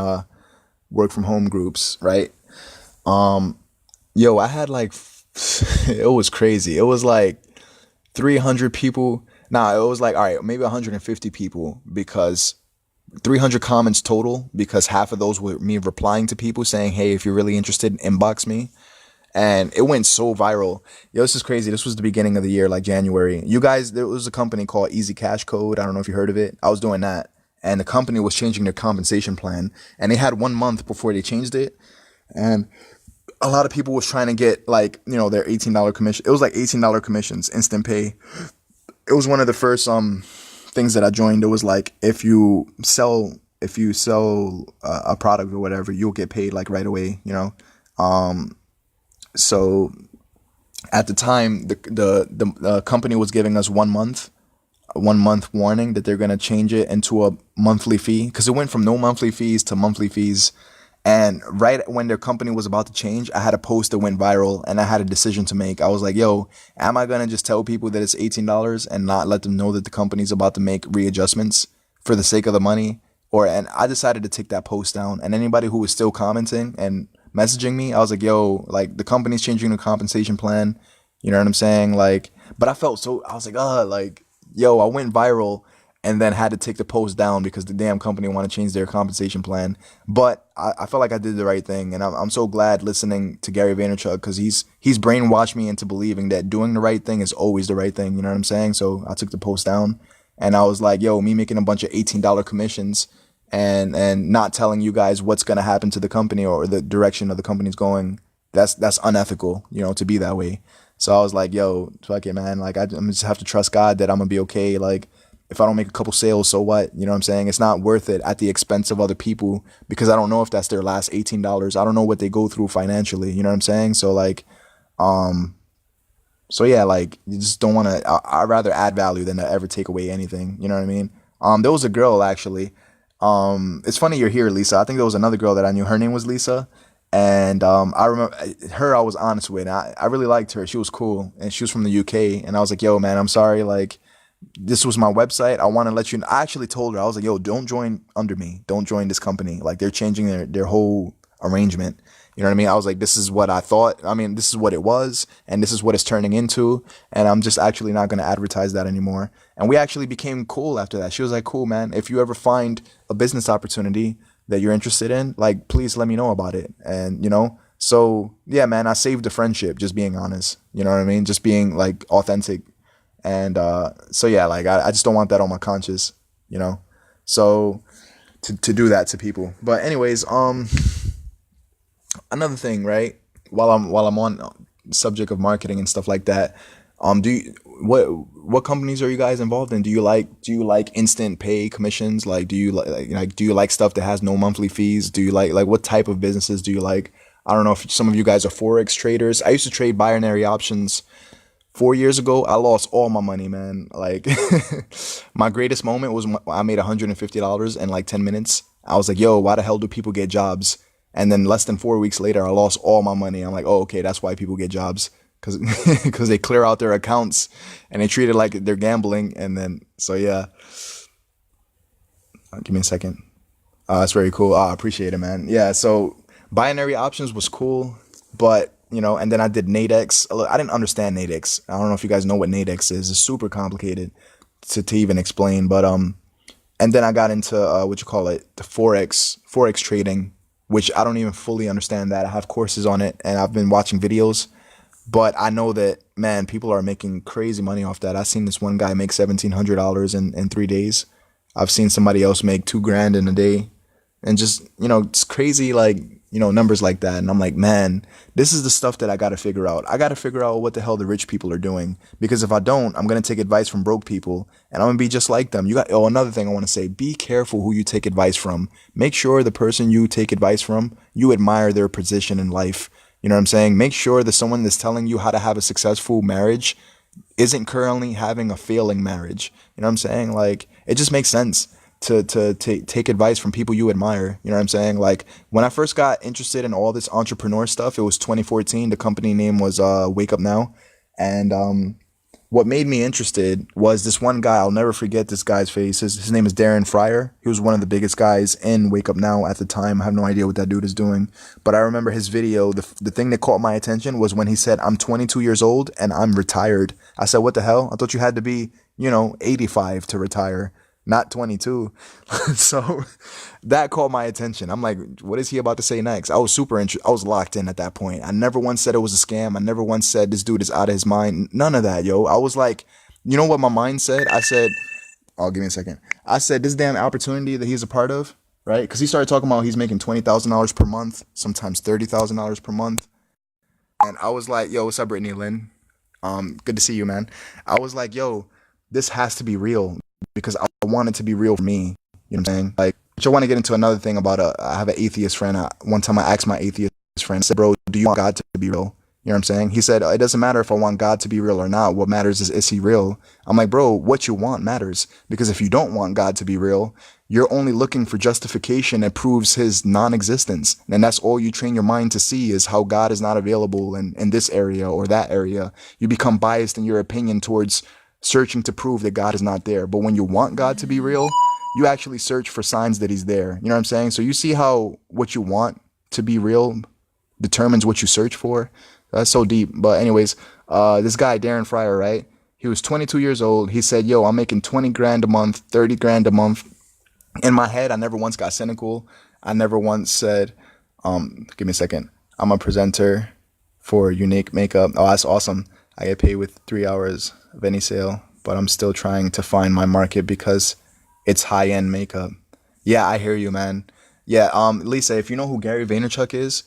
work from home groups, right? Yo, I had like, it was crazy. It was like 300 people. Nah, it was like, all right, maybe 150 people, because 300 comments total, because half of those were me replying to people saying, hey, if you're really interested, inbox me. And it went so viral. Yo, this is crazy. This was the beginning of the year, like January. You guys, there was a company called Easy Cash Code. I don't know if you heard of it. I was doing that. And the company was changing their compensation plan. And they had 1 month before they changed it. And a lot of people was trying to get like, their $18 commission. It was like $18 commissions, instant pay. It was one of the first things that I joined. It was like, if you sell a product or whatever, you'll get paid like right away, so at the time, the company was giving us 1 month warning that they're going to change it into a monthly fee, because it went from no monthly fees to monthly fees. And right when their company was about to change, I had a post that went viral, and I had a decision to make. I was like, yo, am I going to just tell people that it's $18 and not let them know that the company's about to make readjustments for the sake of the money? And I decided to take that post down. And anybody who was still commenting and messaging me, I was like, yo, like, the company's changing the compensation plan. You know what I'm saying? Like, but I was like, yo, I went viral and then had to take the post down because the damn company want to change their compensation plan. But I felt like I did the right thing. And I'm so glad listening to Gary Vaynerchuk, because he's brainwashed me into believing that doing the right thing is always the right thing. You know what I'm saying? So I took the post down, and I was like, yo, me making a bunch of $18 commissions and not telling you guys what's going to happen to the company or the direction of the company's going, that's unethical, to be that way. So I was like, yo, fuck it, man. Like, I'm just have to trust God that I'm going to be okay. Like, if I don't make a couple sales, so what? You know what I'm saying? It's not worth it at the expense of other people, because I don't know if that's their last $18. I don't know what they go through financially. You know what I'm saying? So like, so yeah, like, you just don't want to, I'd rather add value than to ever take away anything. You know what I mean? There was a girl, actually. It's funny you're here, Lisa. I think there was another girl that I knew. Her name was Lisa. And I remember her, I was honest with. I really liked her. She was cool. And she was from the UK. And I was like, yo, man, I'm sorry. Like, this was my website. I want to let you know. I actually told her, I was like, yo, don't join under me. Don't join this company. Like, they're changing their whole arrangement. You know what I mean? I was like, this is what I thought. I mean, this is what it was, and this is what it's turning into. And I'm just actually not going to advertise that anymore. And we actually became cool after that. She was like, cool, man. If you ever find a business opportunity that you're interested in, like, please let me know about it. And, so yeah, man, I saved the friendship, just being honest. You know what I mean? Just being like authentic. And so yeah, like, I just don't want that on my conscience, So to do that to people. But anyways, another thing, right? While I'm on subject of marketing and stuff like that, do you what companies are you guys involved in? Do you like instant pay commissions? Like, do you like do you like stuff that has no monthly fees? Do you like what type of businesses do you like? I don't know if some of you guys are forex traders. I used to trade binary options 4 years ago. I lost all my money, man. Like, my greatest moment was when I made $150 in like 10 minutes. I was like, yo, why the hell do people get jobs? And then less than 4 weeks later, I lost all my money. I'm like, oh, okay, that's why people get jobs. Because because they clear out their accounts and they treat it like they're gambling. And then, so yeah. Give me a second. That's very cool. I appreciate it, man. Yeah, so binary options was cool, but and then I did Nadex. I didn't understand Nadex. I don't know if you guys know what Nadex is. It's super complicated to even explain. But and then I got into what you call it, the forex trading, which I don't even fully understand that. I have courses on it, and I've been watching videos. But I know that, man, people are making crazy money off that. I've seen this one guy make $1,700 in 3 days. I've seen somebody else make 2 grand in a day, and just it's crazy, like numbers like that. And I'm like, man, this is the stuff that I got to figure out. I got to figure out what the hell the rich people are doing, because if I don't, I'm gonna take advice from broke people, and I'm gonna be just like them. Another thing I want to say: be careful who you take advice from. Make sure the person you take advice from, you admire their position in life. You know what I'm saying? Make sure that someone that's telling you how to have a successful marriage isn't currently having a failing marriage. You know what I'm saying? Like, it just makes sense to take advice from people you admire. You know what I'm saying? Like, when I first got interested in all this entrepreneur stuff, it was 2014. The company name was Wake Up Now. And what made me interested was this one guy. I'll never forget this guy's face. His name is Darren Fryer. He was one of the biggest guys in Wake Up Now at the time. I have no idea what that dude is doing. But I remember his video. The thing that caught my attention was when he said, I'm 22 years old and I'm retired. I said, what the hell? I thought you had to be, 85 to retire, not 22. So that caught my attention. I'm like, what is he about to say next? I was super interested. I was locked in at that point. I never once said it was a scam. I never once said this dude is out of his mind. None of that, yo. I was like, you know what my mind said? I said, oh, give me a second. I said, this damn opportunity that he's a part of, right? Because he started talking about he's making $20,000 per month, sometimes $30,000 per month. And I was like, yo, what's up, Brittany Lynn? Good to see you, man. I was like, yo, this has to be real, because I want it to be real for me. You know what I'm saying? Like, I want to get into another thing about I have an atheist friend. One time I asked my atheist friend, I said, bro, do you want God to be real? You know what I'm saying? He said, it doesn't matter if I want God to be real or not. What matters is he real? I'm like, bro, what you want matters. Because if you don't want God to be real, you're only looking for justification that proves his non-existence. And that's all you train your mind to see, is how God is not available in this area or that area. You become biased in your opinion towards searching to prove that God is not there. But when you want God to be real, you actually search for signs that he's there. You know what I'm saying? So you see how what you want to be real determines what you search for. That's so deep. But anyways, this guy, Darren Fryer, right? He was 22 years old. He said, yo, I'm making 20 grand a month, 30 grand a month. In my head, I never once got cynical. I never once said, give me a second, I'm a presenter for Unique Makeup. Oh, that's awesome. I get paid with 3 hours of any sale, but I'm still trying to find my market because it's high-end makeup. Yeah, I hear you, man. Yeah, Lisa, if you know who Gary Vaynerchuk is,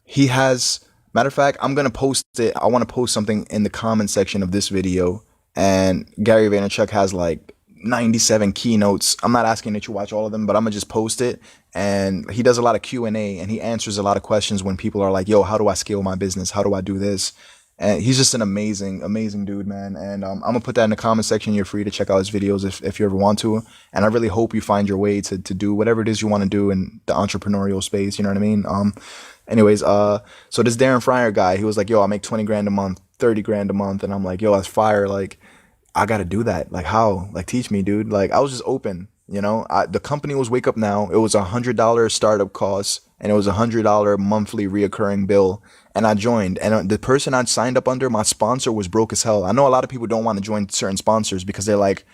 he has, matter of fact, I'm going to post it. I want to post something in the comment section of this video. And Gary Vaynerchuk has like 97 keynotes. I'm not asking that you watch all of them, but I'm going to just post it. And he does a lot of Q&A, and he answers a lot of questions when people are like, yo, how do I scale my business? How do I do this? And he's just an amazing, amazing dude, man. And I'm going to put that in the comment section. You're free to check out his videos if you ever want to. And I really hope you find your way to do whatever it is you want to do in the entrepreneurial space. You know what I mean? Anyways, so this Darren Fryer guy, he was like, yo, I make 20 grand a month, 30 grand a month. And I'm like, yo, that's fire. Like, I got to do that. Like, how? Like, teach me, dude. Like, I was just open, the company was Wake Up Now. It was $100 startup cost, and it was $100 monthly reoccurring bill. And I joined, and the person I signed up under, my sponsor, was broke as hell. I know a lot of people don't want to join certain sponsors because they're like,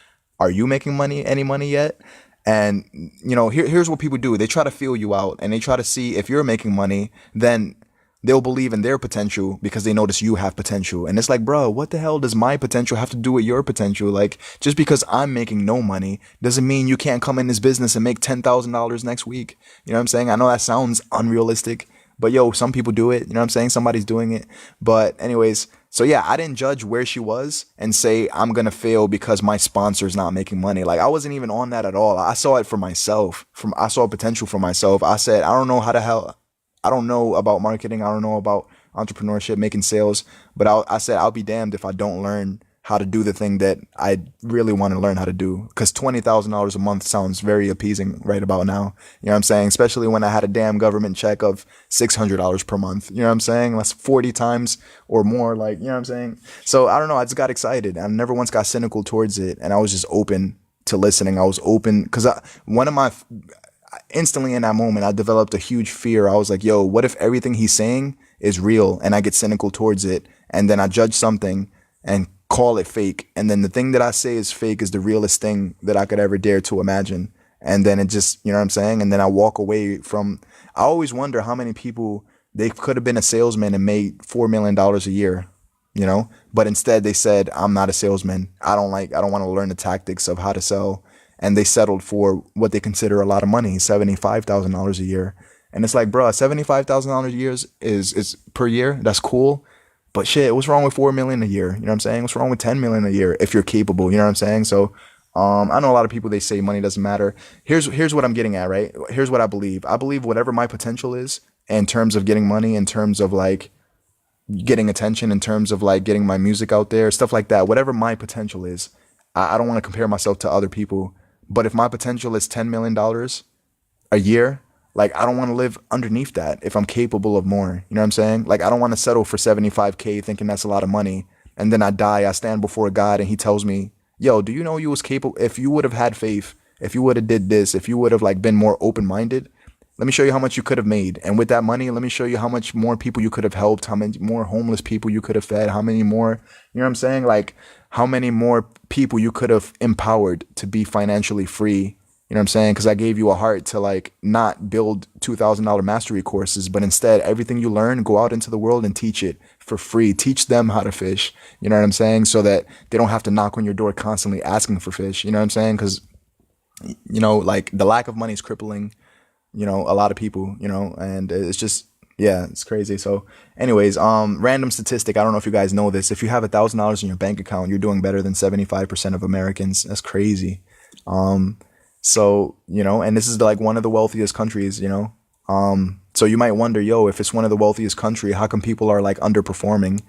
are you making any money yet? And, here's what people do. They try to feel you out, and they try to see if you're making money, then they'll believe in their potential because they notice you have potential. And it's like, bro, what the hell does my potential have to do with your potential? Like, just because I'm making no money doesn't mean you can't come in this business and make $10,000 next week. You know what I'm saying? I know that sounds unrealistic, but yo, some people do it. You know what I'm saying? Somebody's doing it. But anyways, so yeah, I didn't judge where she was and say I'm going to fail because my sponsor's not making money. Like, I wasn't even on that at all. I saw it for myself. I saw potential for myself. I said, I don't know about marketing. I don't know about entrepreneurship, making sales, but I said, I'll be damned if I don't learn how to do the thing that I really want to learn how to do. Because $20,000 a month sounds very appeasing right about now. You know what I'm saying? Especially when I had a damn government check of $600 per month. You know what I'm saying? That's 40 times or more. Like, you know what I'm saying? So I don't know. I just got excited. I never once got cynical towards it. And I was just open to listening. I was open because instantly in that moment, I developed a huge fear. I was like, yo, what if everything he's saying is real and I get cynical towards it, and then I judge something and call it fake, and then the thing that I say is fake is the realest thing that I could ever dare to imagine, and then it just, you know what I'm saying, and then I walk away from. I always wonder how many people, they could have been a salesman and made $4 million a year, you know, but instead they said, I'm not a salesman. I don't want to learn the tactics of how to sell. And they settled for what they consider a lot of money, $75,000 a year. And it's like, bro, $75,000 a year is per year. That's cool. But shit, what's wrong with 4 million a year? You know what I'm saying? What's wrong with 10 million a year if you're capable? You know what I'm saying? So I know a lot of people, they say money doesn't matter. Here's what I'm getting at, right? Here's what I believe. I believe whatever my potential is in terms of getting money, in terms of like getting attention, in terms of like getting my music out there, stuff like that, whatever my potential is, I don't want to compare myself to other people. But if my potential is $10 million a year, like, I don't want to live underneath that if I'm capable of more. You know what I'm saying? Like, I don't want to settle for 75K thinking that's a lot of money. And then I die, I stand before God and he tells me, yo, do you know you was capable? If you would have had faith, if you would have did this, if you would have like been more open-minded, let me show you how much you could have made. And with that money, let me show you how much more people you could have helped, how many more homeless people you could have fed, how many more, you know what I'm saying? Like, how many more people you could have empowered to be financially free. You know what I'm saying? Because I gave you a heart to like not build $2,000 mastery courses, but instead everything you learn, go out into the world and teach it for free. Teach them how to fish. You know what I'm saying? So that they don't have to knock on your door constantly asking for fish. You know what I'm saying? Because, you know, like the lack of money is crippling, you know, a lot of people, you know, and it's just, yeah, it's crazy. So anyways, random statistic. I don't know if you guys know this. If you have $1,000 in your bank account, you're doing better than 75% of Americans. That's crazy. So, you know, and this is like one of the wealthiest countries, you know. So you might wonder, yo, if it's one of the wealthiest country, how come people are like underperforming?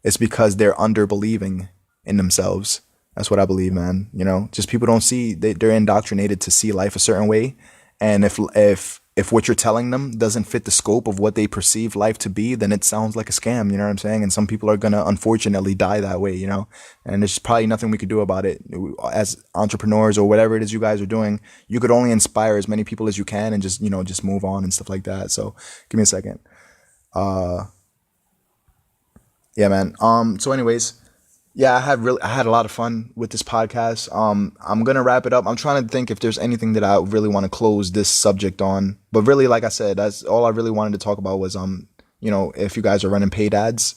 It's because they're underbelieving in themselves. That's what I believe, man. You know, just people don't see, they're indoctrinated to see life a certain way. And if what you're telling them doesn't fit the scope of what they perceive life to be, then it sounds like a scam, you know what I'm saying? And some people are going to unfortunately die that way, you know? And there's probably nothing we could do about it. As entrepreneurs or whatever it is you guys are doing, you could only inspire as many people as you can and just, you know, just move on and stuff like that. So give me a second. Yeah, man. So anyways, yeah, I had a lot of fun with this podcast. I'm gonna wrap it up. I'm trying to think if there's anything that I really want to close this subject on. But really, like I said, that's all I really wanted to talk about was you know, if you guys are running paid ads,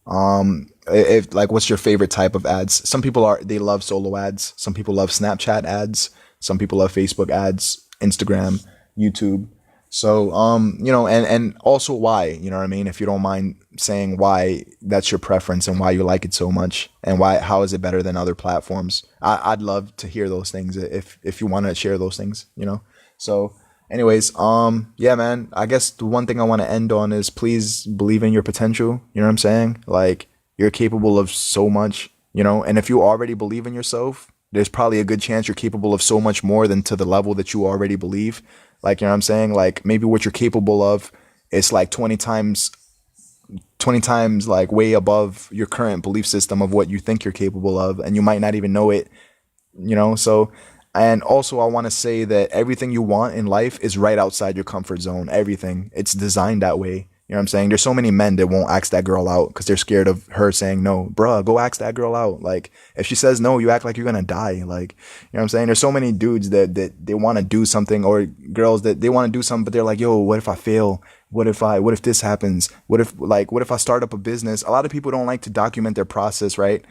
if like, what's your favorite type of ads? Some people they love solo ads. Some people love Snapchat ads. Some people love Facebook ads, Instagram, YouTube. So, you know, and also why, you know what I mean? If you don't mind saying why that's your preference and why you like it so much and how is it better than other platforms? I'd love to hear those things if you want to share those things, you know? So anyways, yeah, man, I guess the one thing I want to end on is please believe in your potential. You know what I'm saying? Like, you're capable of so much, you know, and if you already believe in yourself, there's probably a good chance you're capable of so much more than to the level that you already believe. Like, you know what I'm saying? Like, maybe what you're capable of is like 20 times like way above your current belief system of what you think you're capable of. And you might not even know it, you know? So, and also I want to say that everything you want in life is right outside your comfort zone. Everything. It's designed that way. You know what I'm saying? There's so many men that won't ask that girl out because they're scared of her saying no. Bruh, go ask that girl out. Like, if she says no, you act like you're going to die. Like, you know what I'm saying? There's so many dudes that they want to do something, or girls that they want to do something, but they're like, yo, what if I fail? what if this happens? What if I start up a business? A lot of people don't like to document their process, right?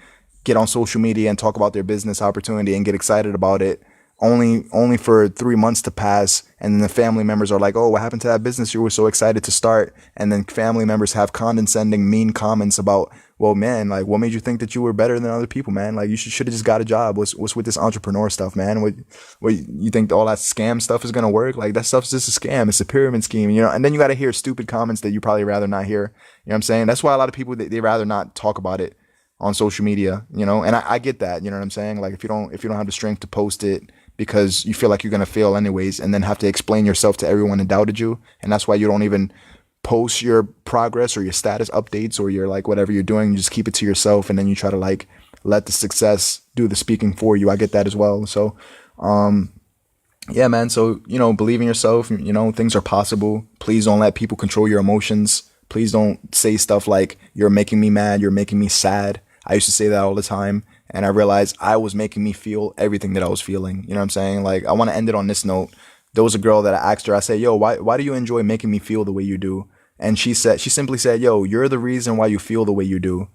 Get on social media and talk about their business opportunity and get excited about it only for 3 months to pass, and then the family members are like, oh, what happened to that business you were so excited to start? And then family members have condescending, mean comments about, well, man, like, what made you think that you were better than other people, man? Like, you should have just got a job. What's with this entrepreneur stuff, man? What you think all that scam stuff is gonna work? Like, that stuff's just a scam. It's a pyramid scheme, you know. And then you got to hear stupid comments that you probably rather not hear. You know what I'm saying? That's why a lot of people, they rather not talk about it on social media, you know. And I get that, you know what I'm saying? Like, if you don't have the strength to post it because you feel like you're going to fail anyways, and then have to explain yourself to everyone that doubted you, and that's why you don't even post your progress or your status updates or your, like, whatever you're doing, you just keep it to yourself, and then you try to, like, let the success do the speaking for you. I get that as well. So yeah, man. So, you know, believe in yourself, you know, things are possible. Please don't let people control your emotions. Please don't say stuff like, you're making me mad, you're making me sad. I used to say that all the time, and I realized I was making me feel everything that I was feeling. You know what I'm saying? Like, I want to end it on this note. There was a girl that I asked her, I said, yo, why do you enjoy making me feel the way you do? And she simply said, yo, you're the reason why you feel the way you do.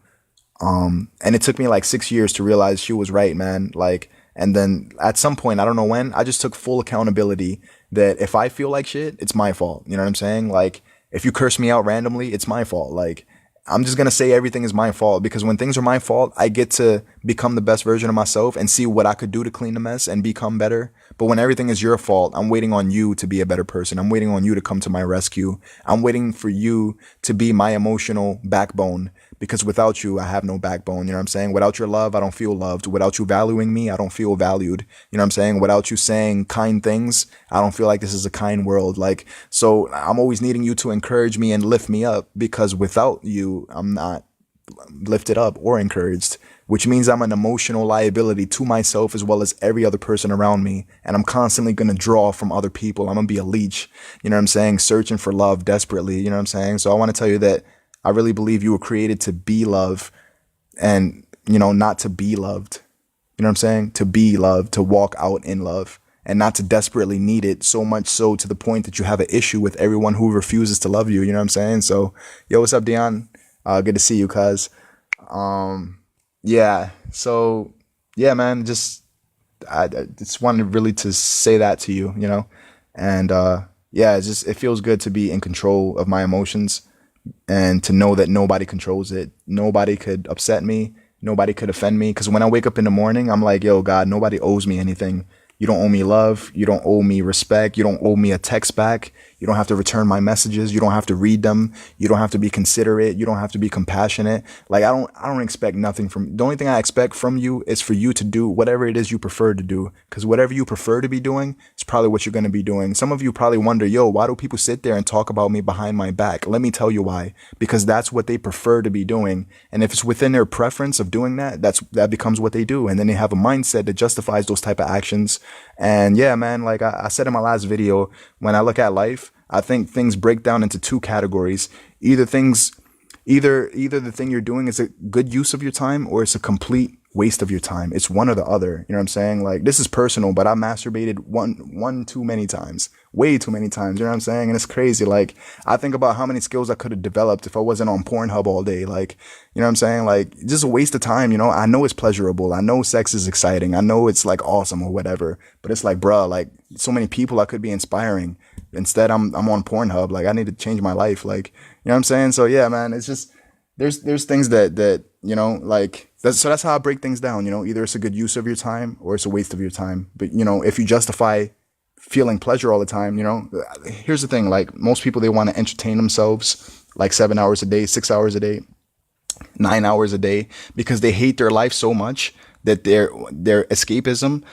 And it took me like 6 years to realize she was right, man. Like, and then at some point, I don't know when, I just took full accountability that if I feel like shit, it's my fault. You know what I'm saying? Like, if you curse me out randomly, it's my fault. Like, I'm just going to say everything is my fault, because when things are my fault, I get to become the best version of myself and see what I could do to clean the mess and become better. But when everything is your fault, I'm waiting on you to be a better person. I'm waiting on you to come to my rescue. I'm waiting for you to be my emotional backbone, because without you, I have no backbone. You know what I'm saying? Without your love, I don't feel loved. Without you valuing me, I don't feel valued. You know what I'm saying? Without you saying kind things, I don't feel like this is a kind world. Like, so I'm always needing you to encourage me and lift me up, because without you, I'm not lifted up or encouraged, which means I'm an emotional liability to myself as well as every other person around me. And I'm constantly going to draw from other people. I'm going to be a leech, you know what I'm saying? Searching for love desperately, you know what I'm saying? So I want to tell you that I really believe you were created to be love, and, you know, not to be loved. You know what I'm saying? To be loved, to walk out in love, and not to desperately need it, so much so to the point that you have an issue with everyone who refuses to love you. You know what I'm saying? So, yo, what's up, Dion? Good to see you, cuz. Yeah. So, yeah, man, I just wanted really to say that to you, you know? And, yeah, it feels good to be in control of my emotions, and to know that nobody controls it. Nobody could upset me. Nobody could offend me. Because when I wake up in the morning, I'm like, yo, God, nobody owes me anything. You don't owe me love. You don't owe me respect. You don't owe me a text back. You don't have to return my messages. You don't have to read them. You don't have to be considerate. You don't have to be compassionate. Like, I don't expect nothing from, the only thing I expect from you is for you to do whatever it is you prefer to do. Because whatever you prefer to be doing is probably what you're going to be doing. Some of you probably wonder, yo, why do people sit there and talk about me behind my back? Let me tell you why. Because that's what they prefer to be doing. And if it's within their preference of doing that, that becomes what they do. And then they have a mindset that justifies those type of actions. And yeah, man, like I said in my last video, when I look at life, I think things break down into two categories. Either the thing you're doing is a good use of your time, or it's a complete waste of your time. It's one or the other. You know what I'm saying? Like, this is personal, but I masturbated one too many times, way too many times. You know what I'm saying? And it's crazy. Like, I think about how many skills I could have developed if I wasn't on Pornhub all day. Like, you know what I'm saying? Like, just a waste of time. You know, I know it's pleasurable. I know sex is exciting. I know it's like awesome or whatever, but it's like, bruh, like, so many people I could be inspiring. Instead, I'm on Pornhub. Like, I need to change my life. Like, you know what I'm saying? So yeah, man, it's just, there's things that, you know, like, that's how I break things down. You know, either it's a good use of your time or it's a waste of your time. But, you know, if you justify feeling pleasure all the time, you know, here's the thing, like, most people, they want to entertain themselves like 7 hours a day, 6 hours a day, 9 hours a day, because they hate their life so much that their escapism,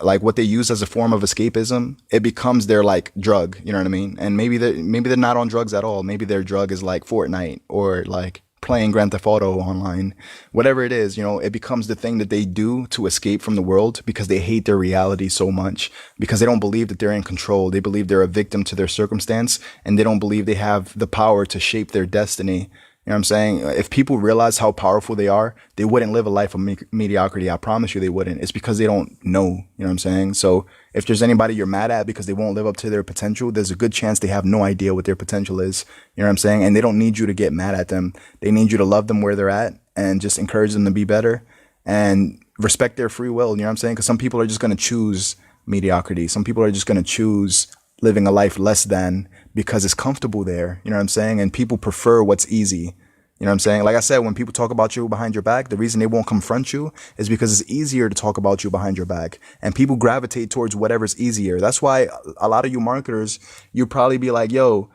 like what they use as a form of escapism, it becomes their like drug. You know what I mean? And maybe they're not on drugs at all. Maybe their drug is like Fortnite or like playing Grand Theft Auto online, whatever it is. You know, it becomes the thing that they do to escape from the world, because they hate their reality so much, because they don't believe that they're in control. They believe they're a victim to their circumstance, and they don't believe they have the power to shape their destiny. You know what I'm saying? If people realize how powerful they are, they wouldn't live a life of mediocrity. I promise you they wouldn't. It's because they don't know. You know what I'm saying? So if there's anybody you're mad at because they won't live up to their potential, there's a good chance they have no idea what their potential is. You know what I'm saying? And they don't need you to get mad at them. They need you to love them where they're at and just encourage them to be better and respect their free will. You know what I'm saying? Because some people are just going to choose mediocrity. Some people are just going to choose living a life less than because it's comfortable there. You know what I'm saying? And people prefer what's easy. You know what I'm saying? Like I said, when people talk about you behind your back, the reason they won't confront you is because it's easier to talk about you behind your back. And people gravitate towards whatever's easier. That's why a lot of you marketers, you probably be like, yo,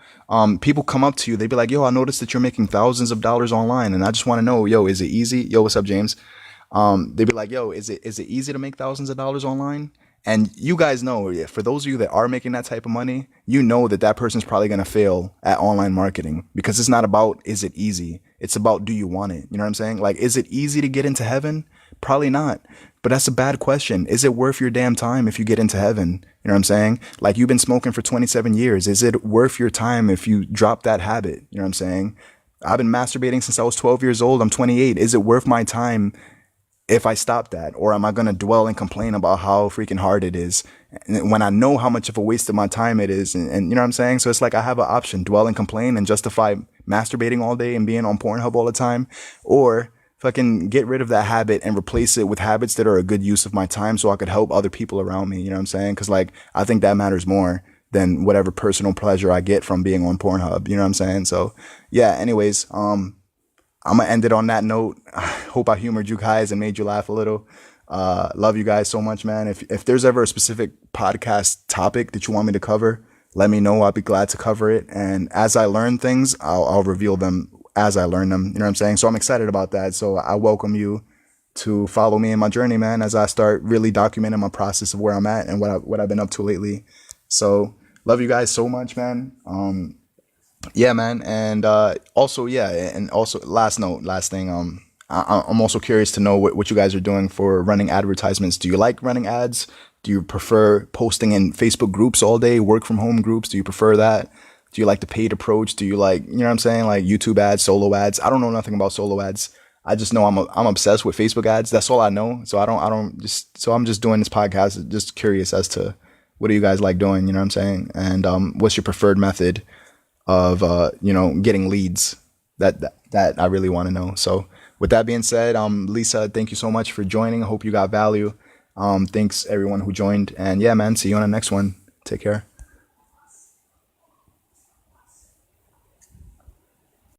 people come up to you. They be like, yo, I noticed that you're making thousands of dollars online. And I just want to know, yo, is it easy? Yo, what's up, James? They be like, yo, is it easy to make thousands of dollars online? And you guys know, for those of you that are making that type of money, you know that that person's probably going to fail at online marketing because it's not about, is it easy? It's about, do you want it? You know what I'm saying? Like, is it easy to get into heaven? Probably not. But that's a bad question. Is it worth your damn time if you get into heaven? You know what I'm saying? Like, you've been smoking for 27 years. Is it worth your time if you drop that habit? You know what I'm saying? I've been masturbating since I was 12 years old. I'm 28. Is it worth my time if I stop that? Or am I going to dwell and complain about how freaking hard it is when I know how much of a waste of my time it is? And you know what I'm saying? So it's like I have an option, dwell and complain and justify masturbating all day and being on Pornhub all the time, or fucking get rid of that habit and replace it with habits that are a good use of my time so I could help other people around me. You know what I'm saying? Because like, I think that matters more than whatever personal pleasure I get from being on Pornhub. You know what I'm saying? So yeah, anyways, I'm going to end it on that note. I hope I humored you guys and made you laugh a little. Love you guys so much, man. If there's ever a specific podcast topic that you want me to cover, let me know. I'll be glad to cover it. And as I learn things, I'll reveal them as I learn them. You know what I'm saying? So I'm excited about that. So I welcome you to follow me in my journey, man, as I start really documenting my process of where I'm at and what I've been up to lately. So love you guys so much, man. Yeah, man. And also, last thing, I'm also curious to know what you guys are doing for running advertisements. Do you like running ads? Do you prefer posting in Facebook groups all day, work from home groups? Do you prefer that? Do you like the paid approach? Do you like, you know what I'm saying? Like YouTube ads, solo ads? I don't know nothing about solo ads. I just know I'm obsessed with Facebook ads. That's all I know. So I'm just doing this podcast, just curious as to what do you guys like doing? You know what I'm saying? And what's your preferred method of getting leads? That I really want to know. So with that being said, Lisa, thank you so much for joining. I hope you got value. Thanks everyone who joined, and yeah, man, see you on the next one. Take care.